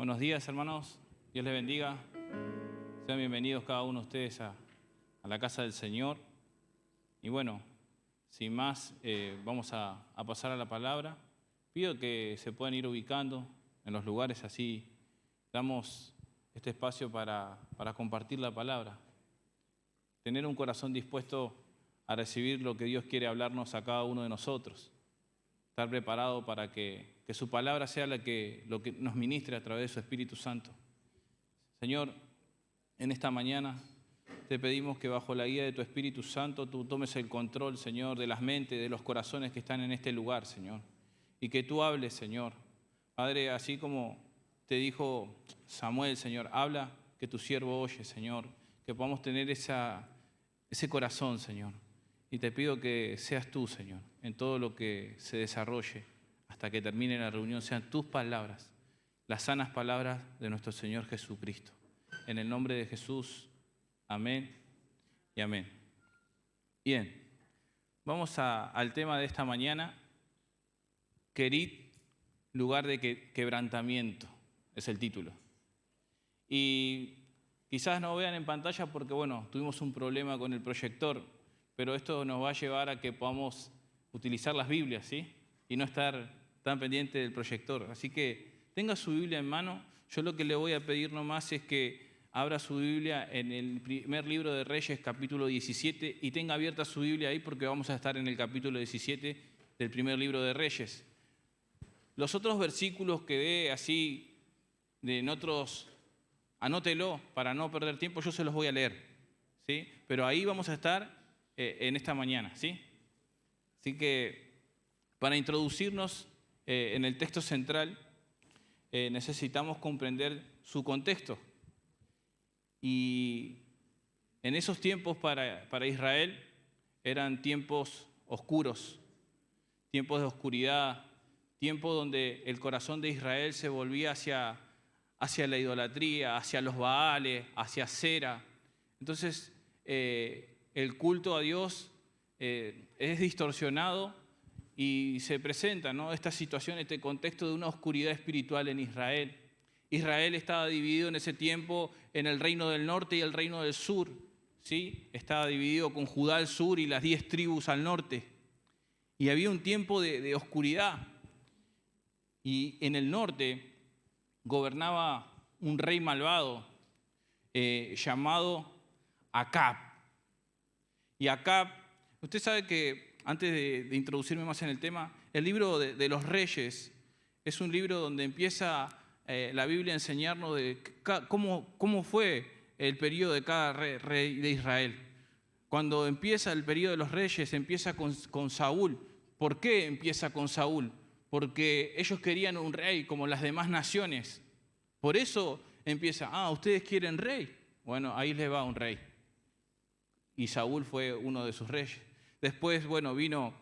Buenos días, hermanos. Dios les bendiga. Sean bienvenidos cada uno de ustedes a la casa del Señor. Y bueno, sin más, vamos a pasar a la palabra. Pido que se puedan ir ubicando en los lugares, así damos este espacio para compartir la palabra. Tener un corazón dispuesto a recibir lo que Dios quiere hablarnos a cada uno de nosotros. Estar preparado para que su palabra sea lo que nos ministre a través de su Espíritu Santo. Señor, en esta mañana te pedimos que bajo la guía de tu Espíritu Santo tú tomes el control, Señor, de las mentes, de los corazones que están en este lugar, Señor. Y que tú hables, Señor. Padre, así como te dijo Samuel, Señor, habla que tu siervo oye, Señor. Que podamos tener ese corazón, Señor. Y te pido que seas tú, Señor, en todo lo que se desarrolle hasta que termine la reunión, sean tus palabras, las sanas palabras de nuestro Señor Jesucristo. En el nombre de Jesús, amén y amén. Bien, vamos al tema de esta mañana. Querit, lugar de quebrantamiento, es el título. Y quizás no vean en pantalla porque, bueno, tuvimos un problema con el proyector, pero esto nos va a llevar a que podamos utilizar las Biblias, ¿sí? Y no estar tan pendiente del proyector. Así que tenga su Biblia en mano. Yo lo que le voy a pedir nomás es que abra su Biblia en el primer libro de Reyes, capítulo 17, y tenga abierta su Biblia ahí porque vamos a estar en el capítulo 17 del primer libro de Reyes. Los otros versículos que dé así, en otros, anótelo para no perder tiempo, yo se los voy a leer, ¿sí? Pero ahí vamos a estar en esta mañana, ¿sí? Así que para introducirnos en el texto central necesitamos comprender su contexto. Y en esos tiempos para Israel eran tiempos oscuros, tiempos de oscuridad, tiempos donde el corazón de Israel se volvía hacia la idolatría, hacia los Baales, hacia Acera. Entonces, el culto a Dios es distorsionado y se presenta, ¿no?, esta situación, este contexto de una oscuridad espiritual en Israel. Israel estaba dividido en ese tiempo en el reino del norte y el reino del sur, ¿sí? Estaba dividido con Judá al sur y las 10 tribus al norte. Y había un tiempo de oscuridad. Y en el norte gobernaba un rey malvado llamado Acab. Y Acab, usted sabe que, antes de introducirme más en el tema, el libro de los Reyes es un libro donde empieza la Biblia a enseñarnos de cómo fue el periodo de cada rey de Israel. Cuando empieza el periodo de los reyes, empieza con Saúl. ¿Por qué empieza con Saúl? Porque ellos querían un rey como las demás naciones. Por eso empieza, ¿ustedes quieren rey? Bueno, ahí les va un rey. Y Saúl fue uno de sus reyes. Después, bueno, vino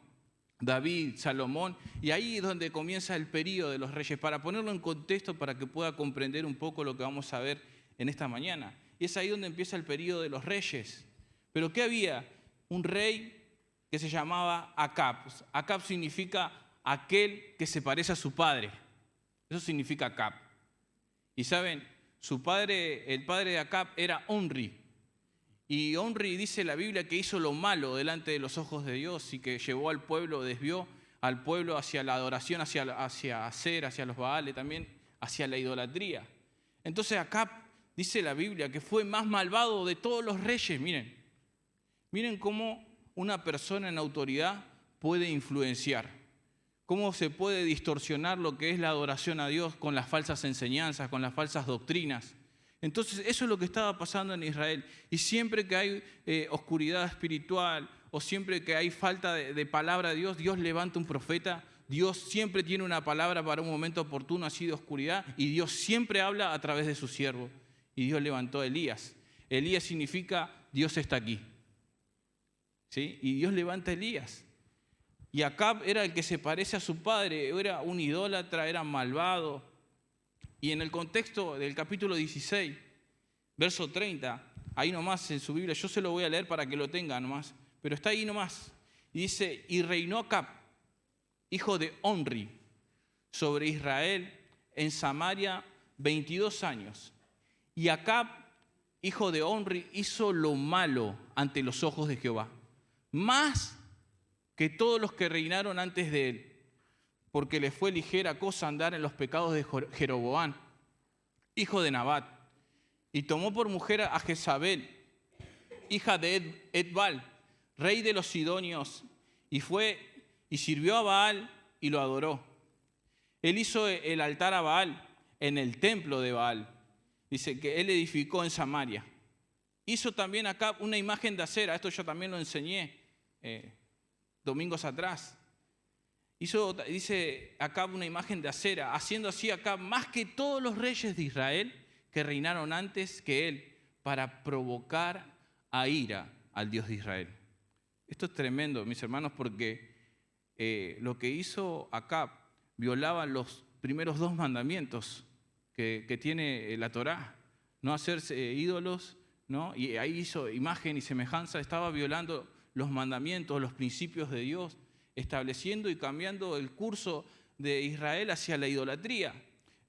David, Salomón, y ahí es donde comienza el periodo de los reyes, para ponerlo en contexto, para que pueda comprender un poco lo que vamos a ver en esta mañana. Y es ahí donde empieza el periodo de los reyes. ¿Pero qué había? Un rey que se llamaba Acab. Acab significa aquel que se parece a su padre. Eso significa Acab. Y saben, su padre, el padre de Acab, era Omri. Y Omri, dice la Biblia, que hizo lo malo delante de los ojos de Dios y que llevó al pueblo, desvió al pueblo hacia la adoración, hacia Acera, hacia los Baales, también hacia la idolatría. Entonces Acab, dice la Biblia, que fue más malvado de todos los reyes. Miren cómo una persona en autoridad puede influenciar, cómo se puede distorsionar lo que es la adoración a Dios con las falsas enseñanzas, con las falsas doctrinas. Entonces, eso es lo que estaba pasando en Israel. Y siempre que hay oscuridad espiritual o siempre que hay falta de palabra de Dios, Dios levanta un profeta. Dios siempre tiene una palabra para un momento oportuno así de oscuridad y Dios siempre habla a través de su siervo. Y Dios levantó a Elías. Elías significa Dios está aquí, ¿sí? Y Dios levanta a Elías. Y Acab era el que se parece a su padre, era un idólatra, era malvado. Y en el contexto del capítulo 16, verso 30, ahí nomás en su Biblia, yo se lo voy a leer para que lo tenga nomás, pero está ahí nomás. Y dice, y reinó Acab, hijo de Omri, sobre Israel en Samaria 22 años. Y Acab, hijo de Omri, hizo lo malo ante los ojos de Jehová, más que todos los que reinaron antes de él, porque le fue ligera cosa andar en los pecados de Jeroboam, hijo de Nabat, y tomó por mujer a Jezabel, hija de Etbal, rey de los Sidonios, y fue y sirvió a Baal y lo adoró. Él hizo el altar a Baal en el templo de Baal. Dice que él edificó en Samaria. Hizo también acá una imagen de acera. Esto yo también lo enseñé domingos atrás. Hizo, dice acá, una imagen de acera, haciendo así acá más que todos los reyes de Israel que reinaron antes que él, para provocar a ira al Dios de Israel. Esto es tremendo, mis hermanos, porque lo que hizo Acab violaba los primeros 2 mandamientos que tiene la Torá, no hacerse ídolos, ¿no? Y ahí hizo imagen y semejanza, estaba violando los mandamientos, los principios de Dios, estableciendo y cambiando el curso de Israel hacia la idolatría.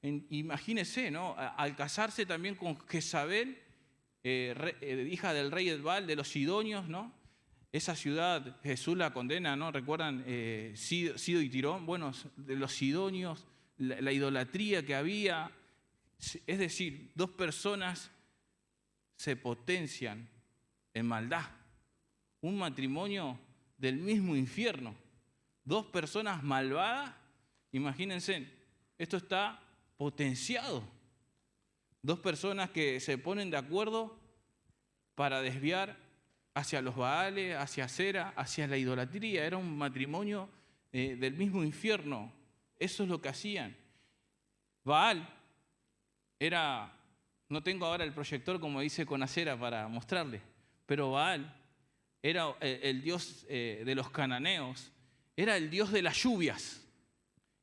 Imagínense, ¿no? Al casarse también con Jezabel, hija del rey Etbal, de los Sidonios, ¿no? Esa ciudad Jesús la condena, ¿no? ¿Recuerdan Sido y Tirón? Bueno, de los Sidonios, la idolatría que había. Es decir, 2 personas se potencian en maldad. Un matrimonio del mismo infierno. 2 personas malvadas, imagínense, esto está potenciado. 2 personas que se ponen de acuerdo para desviar hacia los Baales, hacia Acera, hacia la idolatría. Era un matrimonio del mismo infierno. Eso es lo que hacían. Baal era, no tengo ahora el proyector como dice con Acera para mostrarle, pero Baal era el dios de los cananeos, era el dios de las lluvias.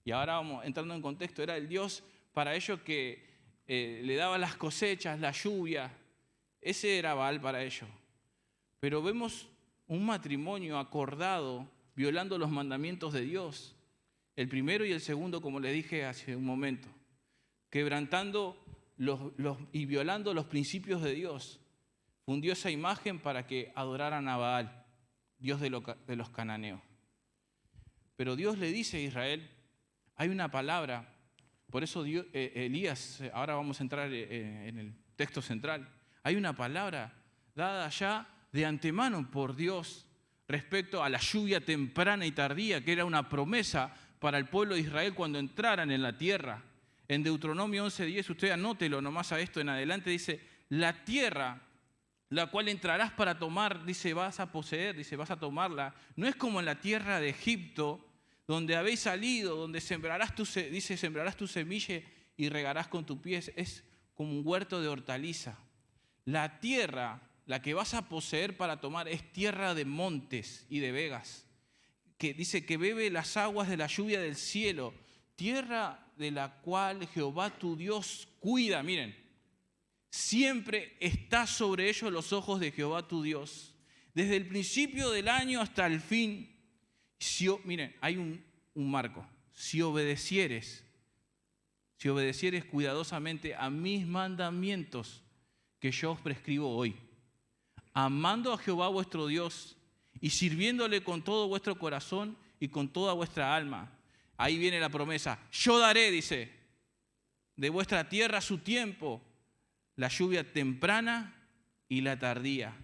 Y ahora vamos entrando en contexto, era el dios para ellos que le daba las cosechas, la lluvia. Ese era Baal para ellos. Pero vemos un matrimonio acordado, violando los mandamientos de Dios. El primero y el segundo, como les dije hace un momento, quebrantando y violando los principios de Dios. Fundió esa imagen para que adoraran a Baal, dios de los cananeos. Pero Dios le dice a Israel, hay una palabra, por eso Elías, ahora vamos a entrar en el texto central, hay una palabra dada ya de antemano por Dios respecto a la lluvia temprana y tardía, que era una promesa para el pueblo de Israel cuando entraran en la tierra. En Deuteronomio 11:10, usted anótelo nomás a esto en adelante, dice, la tierra la cual entrarás para tomar, dice, vas a poseer, dice, vas a tomarla. No es como en la tierra de Egipto, donde habéis salido, donde sembrarás tu semilla y regarás con tus pies. Es como un huerto de hortaliza. La tierra, la que vas a poseer para tomar, es tierra de montes y de vegas, que dice que bebe las aguas de la lluvia del cielo, tierra de la cual Jehová tu Dios cuida. Miren, siempre está sobre ellos los ojos de Jehová tu Dios, desde el principio del año hasta el fin. Miren, hay un marco. Si obedecieres cuidadosamente a mis mandamientos que yo os prescribo hoy, amando a Jehová vuestro Dios y sirviéndole con todo vuestro corazón y con toda vuestra alma. Ahí viene la promesa. Yo daré, dice, de vuestra tierra a su tiempo, la lluvia temprana y la tardía.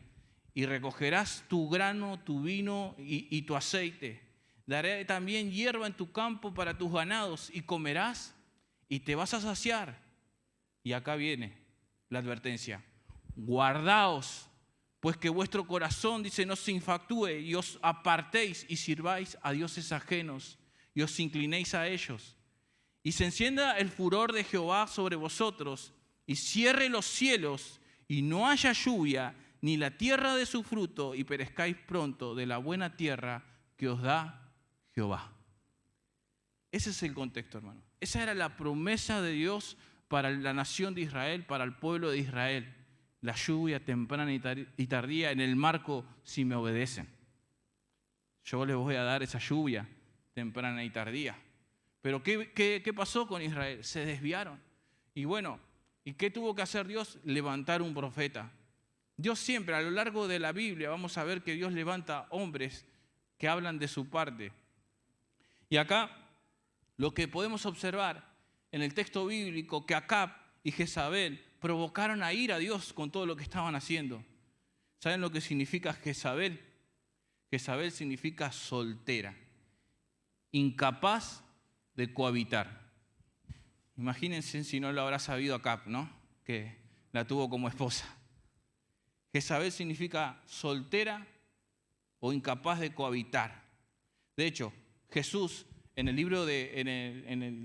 Y recogerás tu grano, tu vino y tu aceite. Daré también hierba en tu campo para tus ganados y comerás y te vas a saciar. Y acá viene la advertencia. Guardaos, pues que vuestro corazón, dice, no se infactúe y os apartéis y sirváis a dioses ajenos y os inclinéis a ellos. Y se encienda el furor de Jehová sobre vosotros y cierre los cielos y no haya lluvia ni la tierra de su fruto y perezcáis pronto de la buena tierra que os da Jehová. Ese es el contexto, hermano. Esa era la promesa de Dios para la nación de Israel, para el pueblo de Israel. La lluvia temprana y tardía en el marco si me obedecen. Yo les voy a dar esa lluvia temprana y tardía. Pero ¿qué pasó con Israel? Se desviaron. Y bueno, ¿y qué tuvo que hacer Dios? Levantar un profeta. Dios siempre, a lo largo de la Biblia, vamos a ver que Dios levanta hombres que hablan de su parte. Y acá lo que podemos observar en el texto bíblico, que Acab y Jezabel provocaron a ir a Dios con todo lo que estaban haciendo. ¿Saben lo que significa Jezabel? Jezabel significa soltera, incapaz de cohabitar. Imagínense si no lo habrá sabido Acab, ¿no? Que la tuvo como esposa. Jezabel significa soltera o incapaz de cohabitar. De hecho, Jesús, en el libro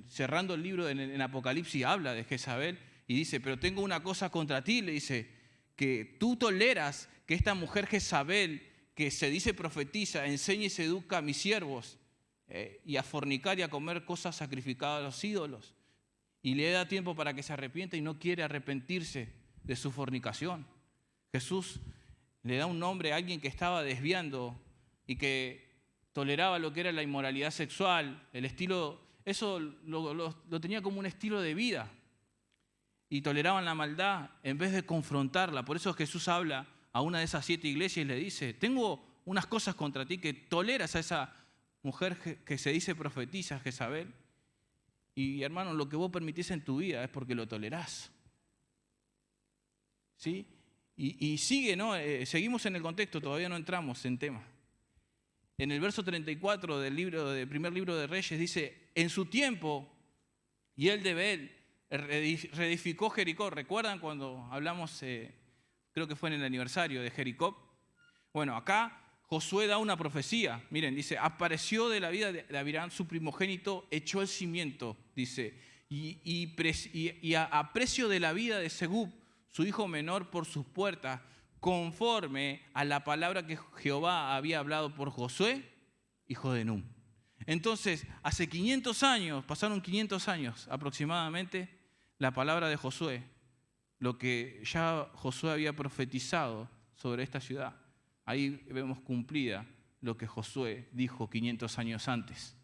cerrando el libro en Apocalipsis, habla de Jezabel y dice, pero tengo una cosa contra ti, le dice, que tú toleras que esta mujer Jezabel, que se dice profetiza, enseñe y seduca a mis siervos y a fornicar y a comer cosas sacrificadas a los ídolos. Y le da tiempo para que se arrepienta y no quiere arrepentirse de su fornicación. Jesús le da un nombre a alguien que estaba desviando y que toleraba lo que era la inmoralidad sexual, el estilo, eso lo tenía como un estilo de vida. Y toleraban la maldad en vez de confrontarla. Por eso Jesús habla a una de esas 7 iglesias y le dice, tengo unas cosas contra ti, que toleras a esa mujer que se dice profetiza, Jezabel. Y hermano, lo que vos permitís en tu vida es porque lo tolerás. ¿Sí? Y sigue, ¿no? Seguimos en el contexto, todavía no entramos en tema. En el verso 34 del primer libro de Reyes dice, en su tiempo, Hiel de Bel reedificó Jericó. ¿Recuerdan cuando hablamos, creo que fue en el aniversario de Jericó? Bueno, acá Josué da una profecía. Miren, dice, apareció de la vida de Abirán su primogénito, echó el cimiento, dice, y a precio de la vida de Segub, su hijo menor, por sus puertas, conforme a la palabra que Jehová había hablado por Josué, hijo de Nun. Entonces, hace 500 años, pasaron 500 años aproximadamente, la palabra de Josué, lo que ya Josué había profetizado sobre esta ciudad, ahí vemos cumplida lo que Josué dijo 500 años antes.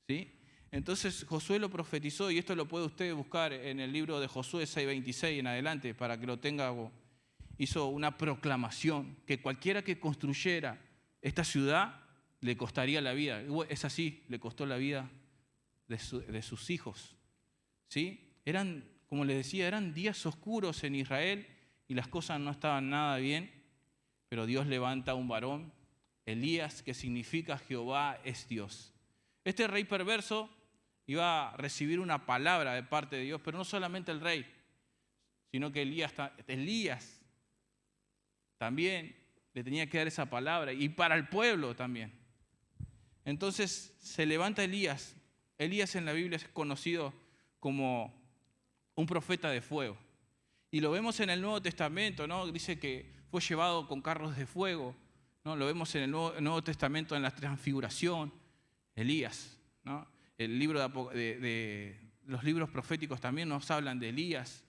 ¿Sí? Entonces Josué lo profetizó, y esto lo puede usted buscar en el libro de Josué 6:26 en adelante, para que lo tenga. Hizo una proclamación que cualquiera que construyera esta ciudad le costaría la vida. Es así, le costó la vida de sus hijos. ¿Sí? Como les decía, eran días oscuros en Israel y las cosas no estaban nada bien, pero Dios levanta a un varón, Elías, que significa Jehová es Dios. Este rey perverso iba a recibir una palabra de parte de Dios, pero no solamente el rey, sino que Elías también le tenía que dar esa palabra, y para el pueblo también. Entonces se levanta Elías. Elías en la Biblia es conocido como un profeta de fuego. Y lo vemos en el Nuevo Testamento, ¿no? Dice que fue llevado con carros de fuego, ¿no? Lo vemos en el Nuevo Testamento en la transfiguración, Elías, ¿no? Los libros proféticos también nos hablan de Elías.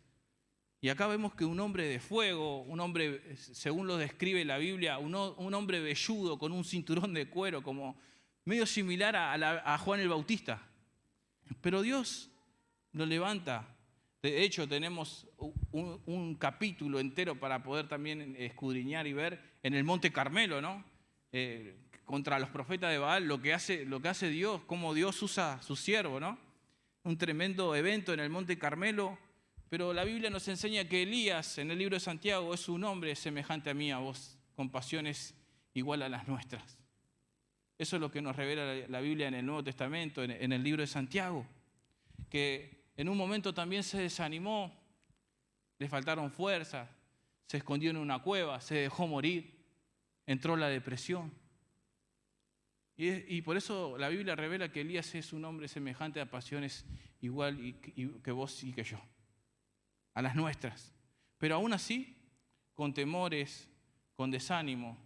Y acá vemos que un hombre de fuego, un hombre, según lo describe la Biblia, un hombre velludo con un cinturón de cuero, como medio similar a Juan el Bautista. Pero Dios lo levanta. De hecho, tenemos un capítulo entero para poder también escudriñar y ver en el Monte Carmelo, ¿no? Contra los profetas de Baal, lo que hace Dios, cómo Dios usa a su siervo, ¿no? Un tremendo evento en el Monte Carmelo. Pero la Biblia nos enseña que Elías, en el libro de Santiago, es un hombre semejante a mí, a vos, con pasiones igual a las nuestras. Eso es lo que nos revela la Biblia en el Nuevo Testamento, en el libro de Santiago. Que en un momento también se desanimó, le faltaron fuerzas, se escondió en una cueva, se dejó morir, entró la depresión. Y por eso la Biblia revela que Elías es un hombre semejante a pasiones igual que vos y que yo, a las nuestras. Pero aún así, con temores, con desánimo,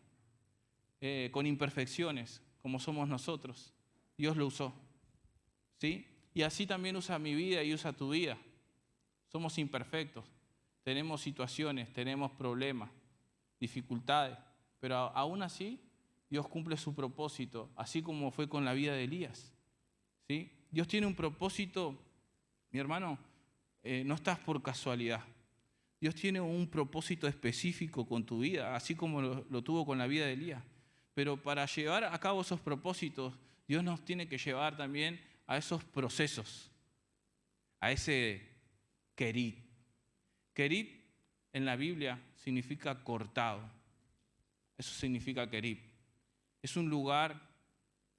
con imperfecciones, como somos nosotros, Dios lo usó. ¿Sí? Y así también usa mi vida y usa tu vida. Somos imperfectos, tenemos situaciones, tenemos problemas, dificultades, pero aún así Dios cumple su propósito, así como fue con la vida de Elías. ¿Sí? Dios tiene un propósito, mi hermano, no estás por casualidad. Dios tiene un propósito específico con tu vida, así como lo tuvo con la vida de Elías. Pero para llevar a cabo esos propósitos, Dios nos tiene que llevar también a esos procesos, a ese querit. Querit en la Biblia significa cortado. Eso significa querit. Es un lugar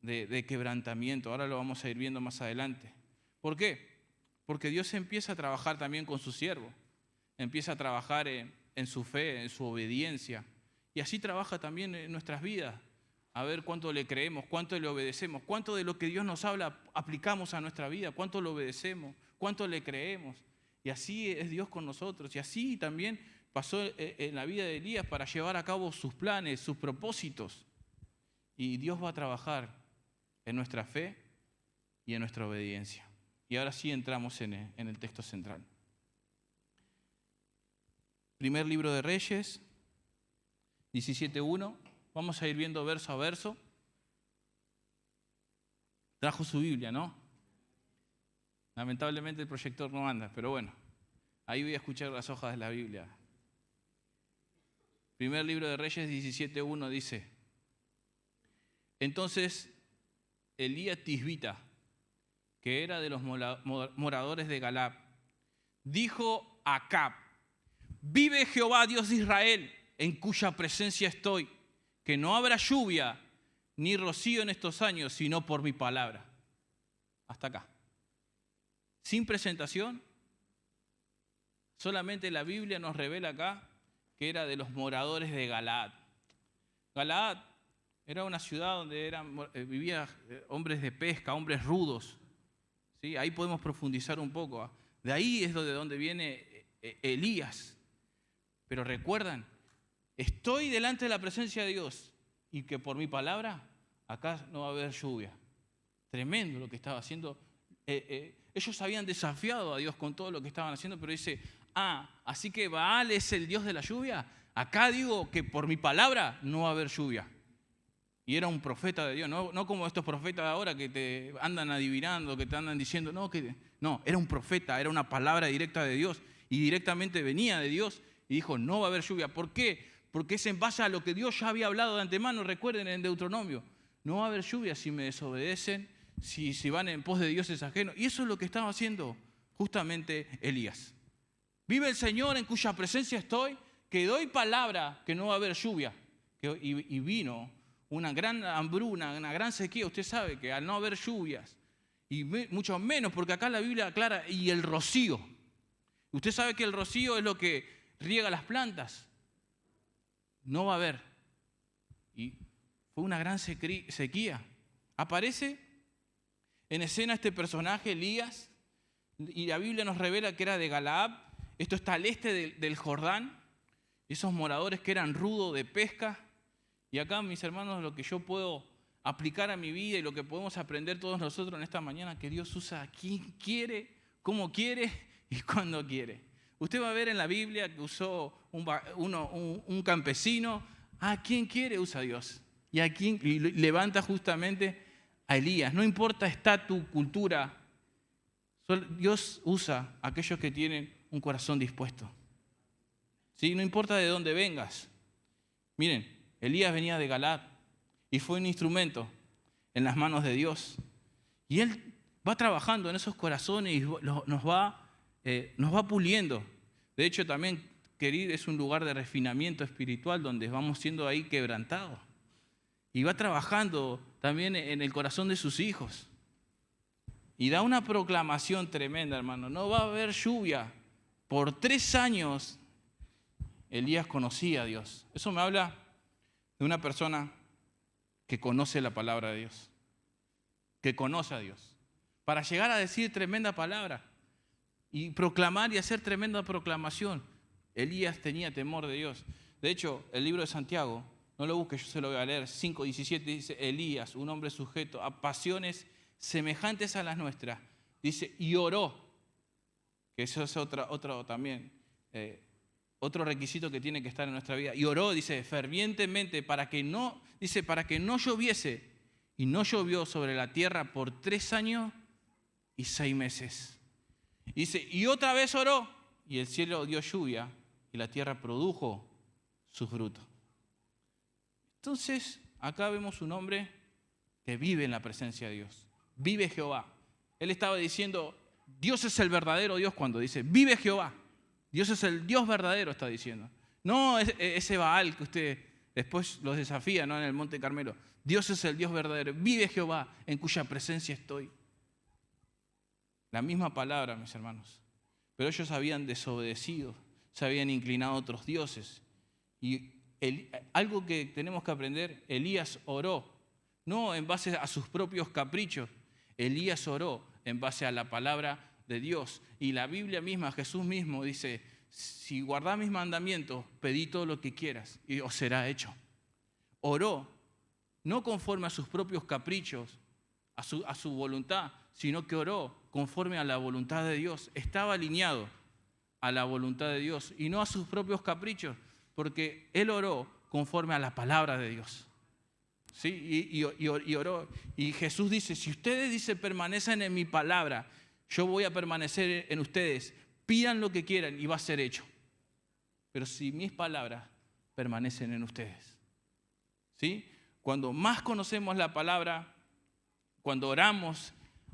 de quebrantamiento. Ahora lo vamos a ir viendo más adelante. ¿Por qué? Porque Dios empieza a trabajar también con su siervo. Empieza a trabajar en su fe, en su obediencia. Y así trabaja también en nuestras vidas. A ver cuánto le creemos, cuánto le obedecemos, cuánto de lo que Dios nos habla aplicamos a nuestra vida, cuánto lo obedecemos, cuánto le creemos. Y así es Dios con nosotros. Y así también pasó en la vida de Elías para llevar a cabo sus planes, sus propósitos. Y Dios va a trabajar en nuestra fe y en nuestra obediencia. Y ahora sí entramos en el texto central. Primer libro de Reyes, 17:1. Vamos a ir viendo verso a verso. Trajo su Biblia, ¿no? Lamentablemente el proyector no anda, pero bueno, ahí voy a escuchar las hojas de la Biblia. Primer libro de Reyes 17:1 dice: Entonces Elías Tisbita, que era de los moradores de Galad, dijo a Acab: Vive Jehová Dios de Israel, en cuya presencia estoy, que no habrá lluvia ni rocío en estos años, sino por mi palabra. Hasta acá. Sin presentación, solamente la Biblia nos revela acá que era de los moradores de Galaad. Galaad era una ciudad donde vivían hombres de pesca, hombres rudos. ¿Sí? Ahí podemos profundizar un poco. De ahí es de donde viene Elías. Pero recuerdan, estoy delante de la presencia de Dios y que por mi palabra acá no va a haber lluvia. Tremendo lo que estaba haciendo. Ellos habían desafiado a Dios con todo lo que estaban haciendo, pero dice, así que Baal es el Dios de la lluvia. Acá digo que por mi palabra no va a haber lluvia. Y era un profeta de Dios, no como estos profetas de ahora que te andan adivinando, que te andan diciendo, no, era un profeta, era una palabra directa de Dios y directamente venía de Dios y dijo, no va a haber lluvia. ¿Por qué? Porque es en base a lo que Dios ya había hablado de antemano. Recuerden en Deuteronomio, no va a haber lluvia si me desobedecen, si van en pos de dioses ajenos. Y eso es lo que estaba haciendo justamente Elías. Vive el Señor en cuya presencia estoy, que doy palabra que no va a haber lluvia. Y vino una gran hambruna, una gran sequía. Usted sabe que al no haber lluvias, y mucho menos, porque acá la Biblia aclara, y el rocío. Usted sabe que el rocío es lo que riega las plantas. No va a haber. Y fue una gran sequía. Aparece en escena este personaje, Elías, y la Biblia nos revela que era de Galaad. Esto está al este del Jordán. Esos moradores que eran rudos de pesca. Y acá, mis hermanos, lo que yo puedo aplicar a mi vida y lo que podemos aprender todos nosotros en esta mañana, que Dios usa a quien quiere, cómo quiere y cuando quiere. Usted va a ver en la Biblia que usó un campesino. ¿A quién quiere usa Dios? Y levanta justamente a Elías. No importa estatus, cultura. Dios usa a aquellos que tienen un corazón dispuesto. ¿Sí? No importa de dónde vengas. Miren, Elías venía de Galaad y fue un instrumento en las manos de Dios. Y Él va trabajando en esos corazones y nos va puliendo. De hecho, también, querido, es un lugar de refinamiento espiritual donde vamos siendo ahí quebrantados. Y va trabajando también en el corazón de sus hijos. Y da una proclamación tremenda, hermano. No va a haber lluvia. Por 3 años, Elías conocía a Dios. Eso me habla de una persona que conoce la palabra de Dios, que conoce a Dios, para llegar a decir tremenda palabra y proclamar y hacer tremenda proclamación. Elías tenía temor de Dios. De hecho, el libro de Santiago, no lo busque, yo se lo voy a leer, 5:17 dice, Elías, un hombre sujeto a pasiones semejantes a las nuestras, dice, y oró, que eso es otro también, otro requisito que tiene que estar en nuestra vida. Y oró, dice, fervientemente para que no lloviese. Y no llovió sobre la tierra por 3 años y 6 meses. Dice, y otra vez oró, y el cielo dio lluvia, y la tierra produjo su fruto. Entonces, acá vemos un hombre que vive en la presencia de Dios. Vive Jehová. Él estaba diciendo, Dios es el verdadero Dios cuando dice, vive Jehová. Dios es el Dios verdadero, está diciendo. No ese Baal que usted después los desafía, ¿no?, en el Monte Carmelo. Dios es el Dios verdadero. Vive Jehová, en cuya presencia estoy. La misma palabra, mis hermanos. Pero ellos habían desobedecido, se habían inclinado a otros dioses. Y algo que tenemos que aprender, Elías oró, no en base a sus propios caprichos. Elías oró en base a la palabra de Dios. Y la Biblia misma, Jesús mismo dice, si guardás mis mandamientos, pedí todo lo que quieras y os será hecho. Oró, no conforme a sus propios caprichos, a su voluntad, sino que oró conforme a la voluntad de Dios. Estaba alineado a la voluntad de Dios y no a sus propios caprichos, porque él oró conforme a la palabra de Dios. ¿Sí? Y oró. Y Jesús dice, si ustedes permanecen en mi palabra, yo voy a permanecer en ustedes. Pidan lo que quieran y va a ser hecho. Pero si mis palabras permanecen en ustedes. ¿Sí? Cuando más conocemos la palabra, cuando oramos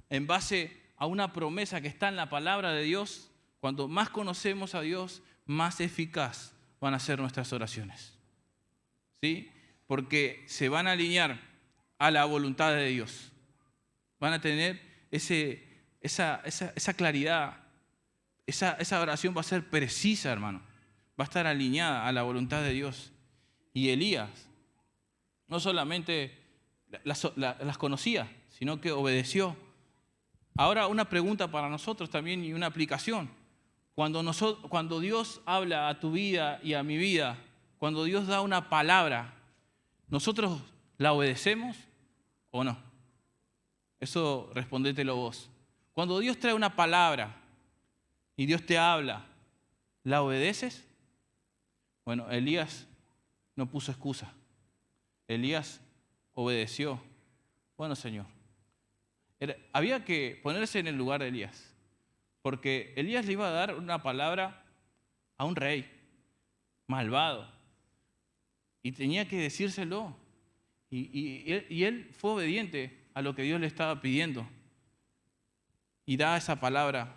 en base a una promesa que está en la palabra de Dios, cuando más conocemos a Dios, más eficaz van a ser nuestras oraciones. ¿Sí? Porque se van a alinear a la voluntad de Dios. Van a tener esa claridad. Esa oración va a ser precisa, hermano. Va a estar alineada a la voluntad de Dios. Y Elías no solamente las conocía, sino que obedeció. Ahora una pregunta para nosotros también y una aplicación. Cuando Dios habla a tu vida y a mi vida, cuando Dios da una palabra, ¿nosotros la obedecemos o no? Eso respondételo vos. Cuando Dios trae una palabra y Dios te habla, ¿la obedeces? Bueno, Elías no puso excusa. Elías obedeció. Bueno, Señor. Había que ponerse en el lugar de Elías, porque Elías le iba a dar una palabra a un rey malvado y tenía que decírselo. Y él fue obediente a lo que Dios le estaba pidiendo y da esa palabra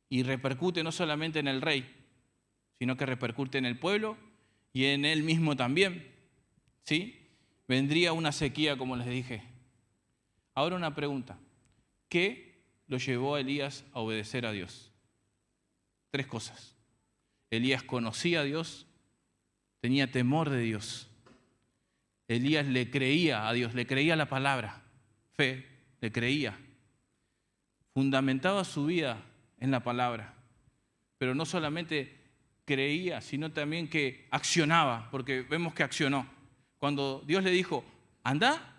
y repercute no solamente en el rey, sino que repercute en el pueblo y en él mismo también. ¿Sí? Vendría una sequía, como les dije. Ahora una pregunta. ¿Qué lo llevó a Elías a obedecer a Dios? 3 cosas. Elías conocía a Dios, tenía temor de Dios. Elías le creía a Dios, le creía la palabra. Fe, le creía. Fundamentaba su vida en la palabra. Pero no solamente creía, sino también que accionaba, porque vemos que accionó. Cuando Dios le dijo, anda,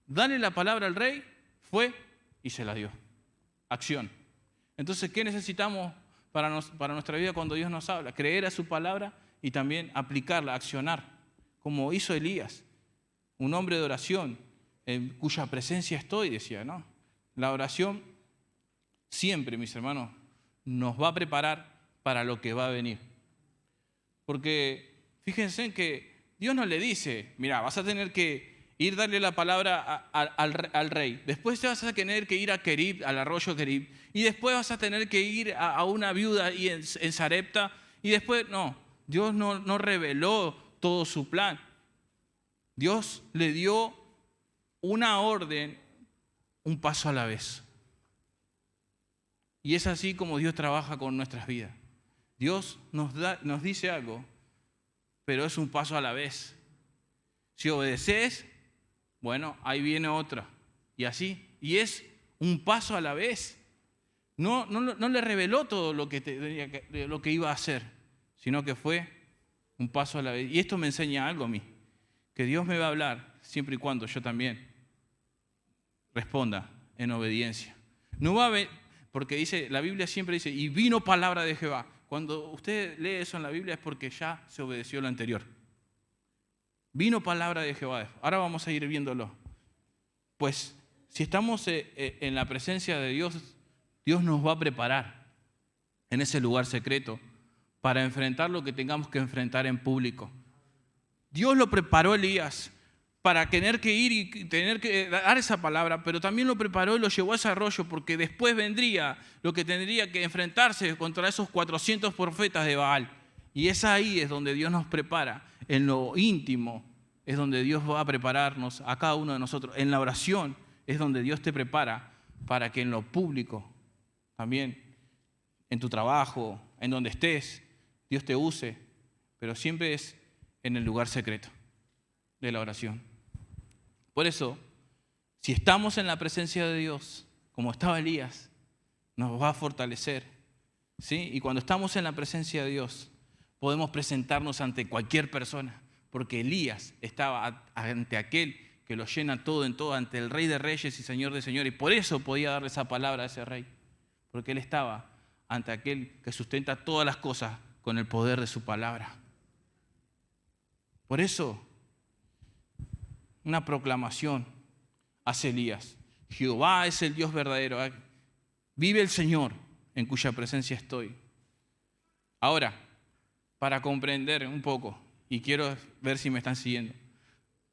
dale la palabra al rey, fue y se la dio. Acción. Entonces, ¿qué necesitamos para nuestra vida cuando Dios nos habla? Creer a su palabra y también aplicarla, accionar, como hizo Elías, un hombre de oración, en cuya presencia estoy, decía, ¿no? La oración siempre, mis hermanos, nos va a preparar para lo que va a venir. Porque fíjense en que Dios no le dice, mira, vas a tener que ir darle la palabra al rey. Después te vas a tener que ir a Querib, al arroyo Querib. Y después vas a tener que ir a una viuda y en Sarepta. Y después, no, Dios no reveló todo su plan. Dios le dio una orden, un paso a la vez. Y es así como Dios trabaja con nuestras vidas. Dios nos dice algo, pero es un paso a la vez. Si obedeces, bueno, ahí viene otra. Y así. Y es un paso a la vez. No le reveló todo lo que iba a hacer, sino que fue un paso a la vez. Y esto me enseña algo a mí, que Dios me va a hablar siempre y cuando yo también responda en obediencia. No va a haber, porque la Biblia siempre dice, y vino palabra de Jehová. Cuando usted lee eso en la Biblia es porque ya se obedeció lo anterior. Vino palabra de Jehová. Ahora vamos a ir viéndolo. Pues si estamos en la presencia de Dios, Dios nos va a preparar. en ese lugar secreto para enfrentar lo que tengamos que enfrentar en público. Dios lo preparó a Elías para tener que ir y tener que dar esa palabra, pero también lo preparó y lo llevó a ese arroyo porque después vendría lo que tendría que enfrentarse contra esos 400 profetas de Baal. Y es ahí es donde Dios nos prepara, en lo íntimo es donde Dios va a prepararnos a cada uno de nosotros. En la oración es donde Dios te prepara para que en lo público, también en tu trabajo, en donde estés, Dios te use, pero siempre es en el lugar secreto de la oración. Por eso, si estamos en la presencia de Dios, como estaba Elías, nos va a fortalecer, ¿sí? Y cuando estamos en la presencia de Dios, podemos presentarnos ante cualquier persona, porque Elías estaba ante aquel que lo llena todo en todo, ante el Rey de Reyes y Señor de Señores, y por eso podía darle esa palabra a ese rey, porque él estaba ante aquel que sustenta todas las cosas con el poder de su palabra. Por eso, una proclamación hace Elías: Jehová es el Dios verdadero, vive el Señor en cuya presencia estoy. Ahora, para comprender un poco, y quiero ver si me están siguiendo,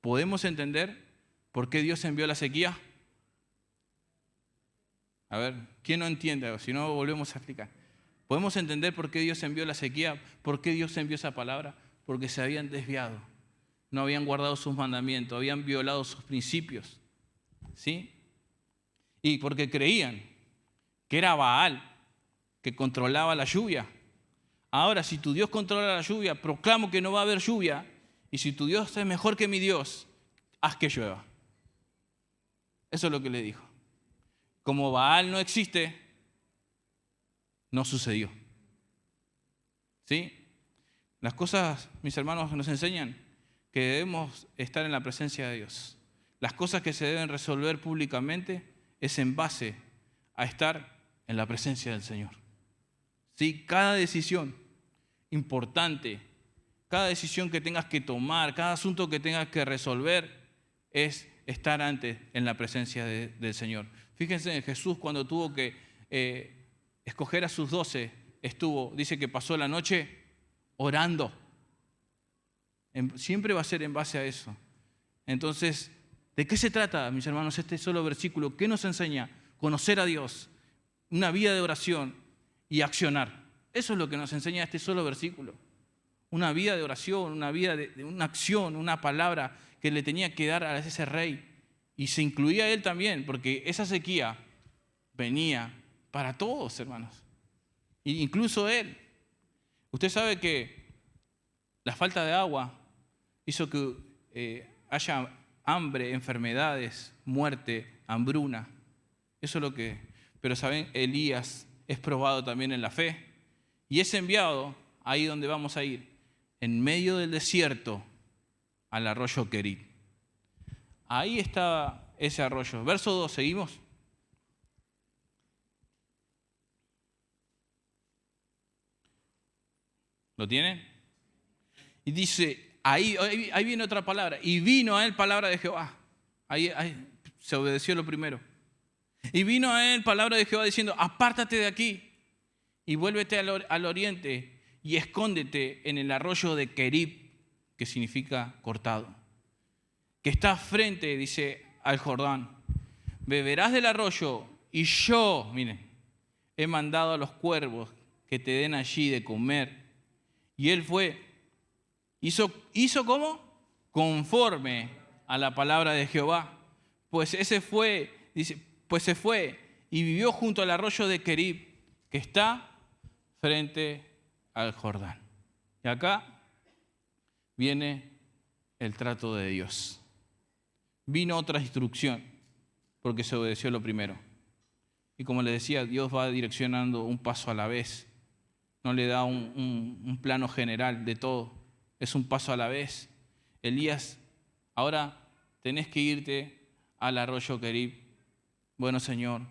¿podemos entender por qué Dios envió la sequía? A ver, ¿quién no entiende? Si no, volvemos a explicar. ¿Podemos entender por qué Dios envió la sequía? ¿Por qué Dios envió esa palabra? Porque se habían desviado, no habían guardado sus mandamientos, habían violado sus principios, ¿sí? Y porque creían que era Baal que controlaba la lluvia. Ahora, si tu Dios controla la lluvia, proclamo que no va a haber lluvia. Y si tu Dios es mejor que mi Dios, haz que llueva. Eso es lo que le dijo. Como Baal no existe, no sucedió. ¿Sí? Las cosas, mis hermanos, nos enseñan que debemos estar en la presencia de Dios. Las cosas que se deben resolver públicamente es en base a estar en la presencia del Señor. ¿Sí? Cada decisión importante, cada decisión que tengas que tomar, cada asunto que tengas que resolver es estar antes en la presencia del Señor. Fíjense en Jesús cuando tuvo que escoger a sus 12, dice que pasó la noche orando. Siempre va a ser en base a eso. Entonces, ¿de qué se trata, mis hermanos, este solo versículo? ¿Qué nos enseña? Conocer a Dios, una vida de oración y accionar. Eso es lo que nos enseña este solo versículo. Una vida de oración, una vida de una acción, una palabra que le tenía que dar a ese rey. Y se incluía él también, porque esa sequía venía para todos, hermanos. E incluso él. Usted sabe que la falta de agua hizo que haya hambre, enfermedades, muerte, hambruna. Eso es lo que... Pero saben, Elías es probado también en la fe y es enviado ahí donde vamos a ir, en medio del desierto, al arroyo Querit. Ahí estaba ese arroyo. Verso 2, ¿seguimos? ¿Lo tienen? Y dice, ahí viene otra palabra. Y vino a él palabra de Jehová. Ahí se obedeció lo primero. Y vino a él palabra de Jehová diciendo, apártate de aquí y vuélvete al oriente y escóndete en el arroyo de Querit, que significa cortado, que está frente, dice, al Jordán. Beberás del arroyo y yo, miren, he mandado a los cuervos que te den allí de comer. Y él hizo ¿cómo? Conforme a la palabra de Jehová. Pues se fue y vivió junto al arroyo de Querit, que está frente al Jordán. Y acá viene el trato de Dios. Vino otra instrucción, porque se obedeció lo primero. Y como les decía, Dios va direccionando un paso a la vez. No le da un plano general de todo. Es un paso a la vez. Elías, ahora tenés que irte al arroyo Querit. Bueno, Señor,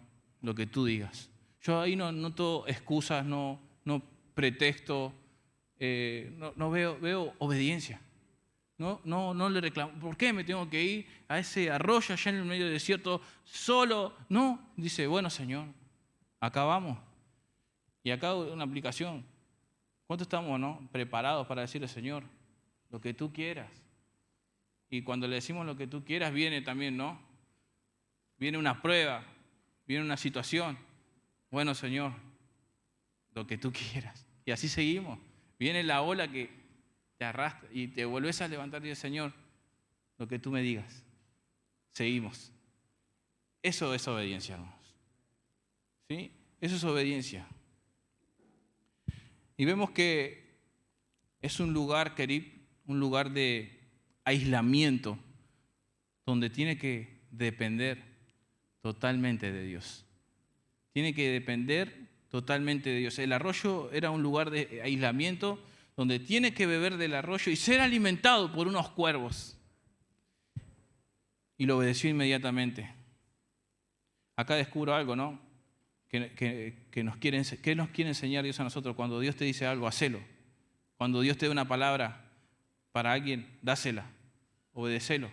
lo que tú digas. Yo ahí no noto excusas, no pretexto, no veo obediencia. No le reclamo. ¿Por qué me tengo que ir a ese arroyo allá en el medio del desierto solo? No, dice, bueno, Señor, acá vamos. Y acá una aplicación. ¿Cuánto estamos, no, preparados para decirle, Señor, lo que tú quieras? Y cuando le decimos lo que tú quieras, viene también, ¿no? Viene una prueba, viene una situación. Bueno, Señor, lo que tú quieras. Y así seguimos. Viene la ola que te arrastra y te vuelves a levantar y dices, Señor, lo que tú me digas. Seguimos. Eso es obediencia, hermanos. ¿Sí? Eso es obediencia. Y vemos que es un lugar, Kerib, un lugar de aislamiento, donde tiene que depender totalmente de Dios. Tiene que depender totalmente de Dios. El arroyo era un lugar de aislamiento donde tiene que beber del arroyo y ser alimentado por unos cuervos. Y lo obedeció inmediatamente. Acá descubro algo, ¿no? Que nos quiere enseñar Dios a nosotros. Cuando Dios te dice algo, hacelo. Cuando Dios te da una palabra para alguien, dásela, obedecelo.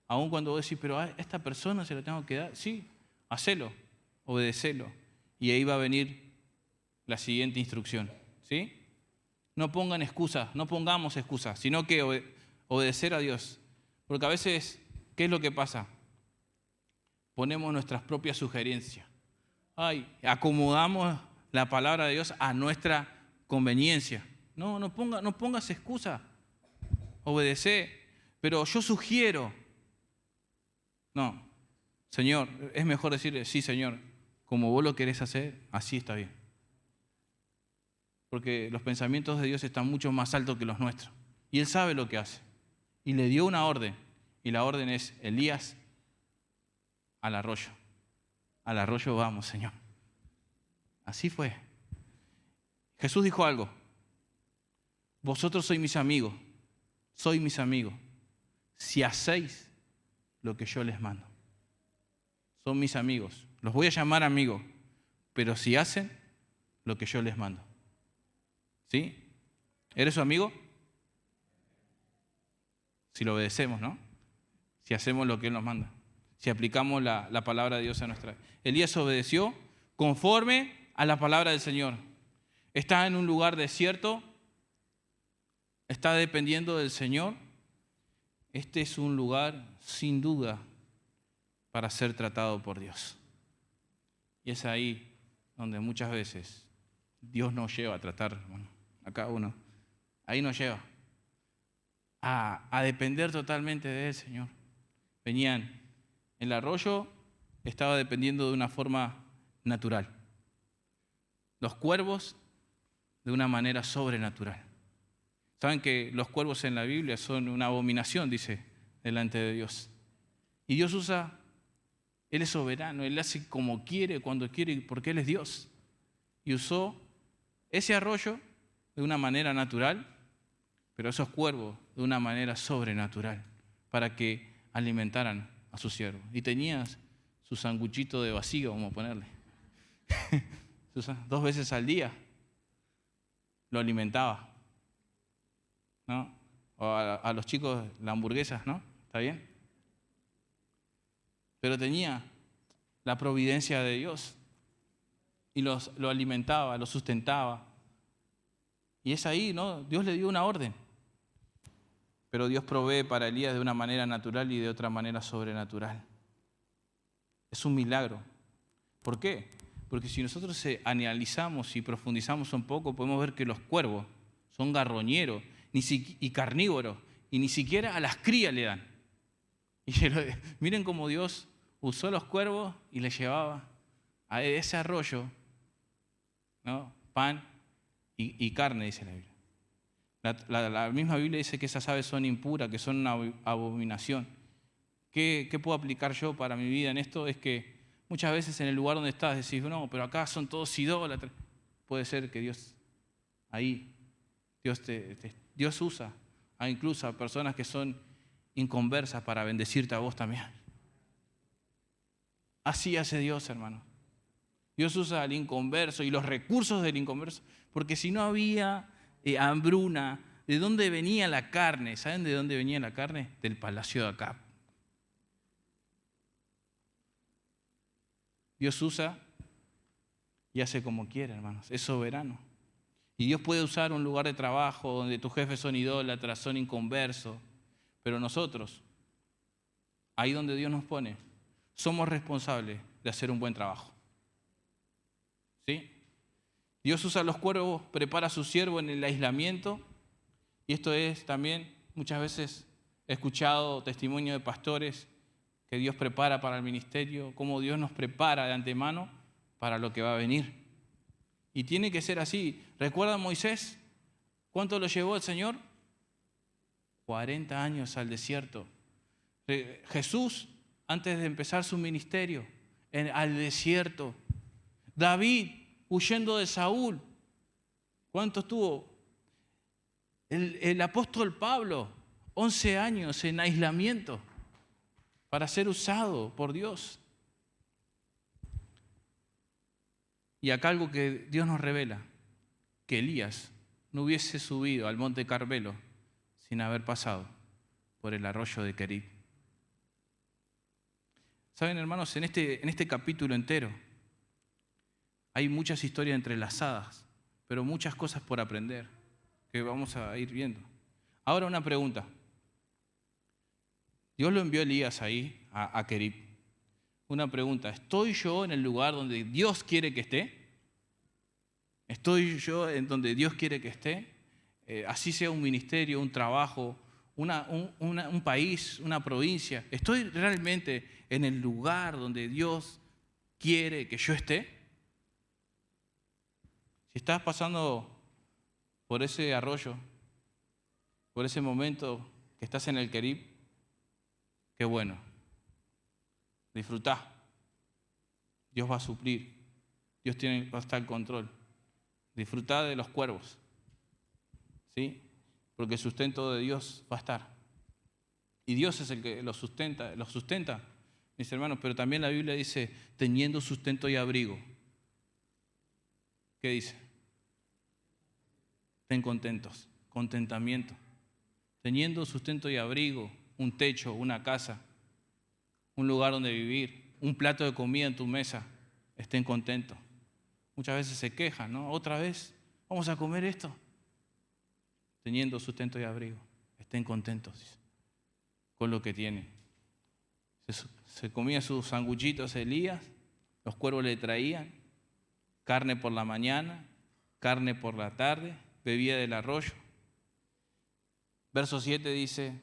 Aun cuando vos decís, pero a esta persona se la tengo que dar, sí, hacelo, obedecelo. Y ahí va a venir la siguiente instrucción, ¿sí? No pongan excusas, no pongamos excusas, sino que obedecer a Dios. Porque a veces, ¿qué es lo que pasa? Ponemos nuestras propias sugerencias. Acomodamos la palabra de Dios a nuestra conveniencia. No pongas excusa. Obedece. Pero yo sugiero. No, Señor, es mejor decirle, sí, Señor, como vos lo querés hacer, así está bien. Porque los pensamientos de Dios están mucho más altos que los nuestros. Y Él sabe lo que hace. Y le dio una orden. Y la orden es, Elías, al arroyo. Al arroyo vamos, Señor. Así fue. Jesús dijo algo. Vosotros sois mis amigos. Sois mis amigos. Si hacéis lo que yo les mando. Son mis amigos. Los voy a llamar amigos. Pero si hacen lo que yo les mando. ¿Sí? ¿Eres su amigo? Si lo obedecemos, ¿no? Si hacemos lo que Él nos manda. Si aplicamos la palabra de Dios a nuestra vida. Elías obedeció conforme a la palabra del Señor. Está en un lugar desierto. Está dependiendo del Señor. Este es un lugar, sin duda, para ser tratado por Dios. Y es ahí donde muchas veces Dios nos lleva a tratar a cada uno. Ahí nos lleva a depender totalmente de Él, Señor. Venían, el arroyo estaba dependiendo de una forma natural. Los cuervos de una manera sobrenatural. Saben que los cuervos en la Biblia son una abominación, dice, delante de Dios. Y Dios usa, Él es soberano, Él hace como quiere, cuando quiere, porque Él es Dios. Y usó ese arroyo de una manera natural, pero esos cuervos de una manera sobrenatural, para que alimentaran a sus siervos. Y tenías su sanguchito de vacío, vamos a ponerle. 2 veces al día lo alimentaba. ¿No? O a los chicos la hamburguesa, ¿no? ¿Está bien? Pero tenía la providencia de Dios y lo alimentaba, lo sustentaba. Y es ahí, ¿no? Dios le dio una orden. Pero Dios provee para Elías de una manera natural y de otra manera sobrenatural. Es un milagro. ¿Por qué? Porque si nosotros analizamos y profundizamos un poco, podemos ver que los cuervos son garroñeros y carnívoros, y ni siquiera a las crías le dan. Y miren cómo Dios usó los cuervos y les llevaba a ese arroyo, ¿no? Pan y carne, dice la Biblia. La misma Biblia dice que esas aves son impuras, que son una abominación. ¿Qué puedo aplicar yo para mi vida en esto? Es que muchas veces en el lugar donde estás decís, no, pero acá son todos idólatras. Puede ser que Dios, ahí, Dios usa incluso a personas que son inconversas para bendecirte a vos también. Así hace Dios, hermano. Dios usa al inconverso y los recursos del inconverso, porque si no había hambruna, ¿de dónde venía la carne? ¿Saben de dónde venía la carne? Del palacio de Acab. Dios usa y hace como quiere, hermanos. Es soberano. Y Dios puede usar un lugar de trabajo donde tus jefes son idólatras, son inconversos. Pero nosotros, ahí donde Dios nos pone, somos responsables de hacer un buen trabajo. ¿Sí? Dios usa los cuervos, prepara a su siervo en el aislamiento. Y esto es también, muchas veces he escuchado testimonio de pastores que Dios prepara para el ministerio, cómo Dios nos prepara de antemano para lo que va a venir. Y tiene que ser así. ¿Recuerdan Moisés? ¿Cuánto lo llevó el Señor? 40 años al desierto. Jesús, antes de empezar su ministerio, al desierto. David, huyendo de Saúl. ¿Cuánto estuvo? El apóstol Pablo, 11 años en aislamiento para ser usado por Dios. Y acá algo que Dios nos revela, que Elías no hubiese subido al monte Carmelo sin haber pasado por el arroyo de Querib. Saben, hermanos, en este capítulo entero hay muchas historias entrelazadas, pero muchas cosas por aprender que vamos a ir viendo. Ahora una pregunta. Dios lo envió a Elías ahí, a Querib. Una pregunta, ¿estoy yo en el lugar donde Dios quiere que esté? ¿Estoy yo en donde Dios quiere que esté? Así sea un ministerio, un trabajo, un país, una provincia. ¿Estoy realmente en el lugar donde Dios quiere que yo esté? Si estás pasando por ese arroyo, por ese momento que estás en el Querib, qué bueno. Disfrutá. Dios va a suplir. Dios va a estar en control. Disfrutá de los cuervos. ¿Sí? Porque el sustento de Dios va a estar. Y Dios es el que los sustenta, mis hermanos, pero también la Biblia dice, teniendo sustento y abrigo. ¿Qué dice? Estén contentos, contentamiento. Teniendo sustento y abrigo, un techo, una casa, un lugar donde vivir, un plato de comida en tu mesa, estén contentos. Muchas veces se quejan, ¿no? Otra vez, vamos a comer esto. Teniendo sustento y abrigo, estén contentos con lo que tienen. Se comía sus sanguchitos Elías, los cuervos le traían carne por la mañana, carne por la tarde, bebía del arroyo. Verso 7 dice,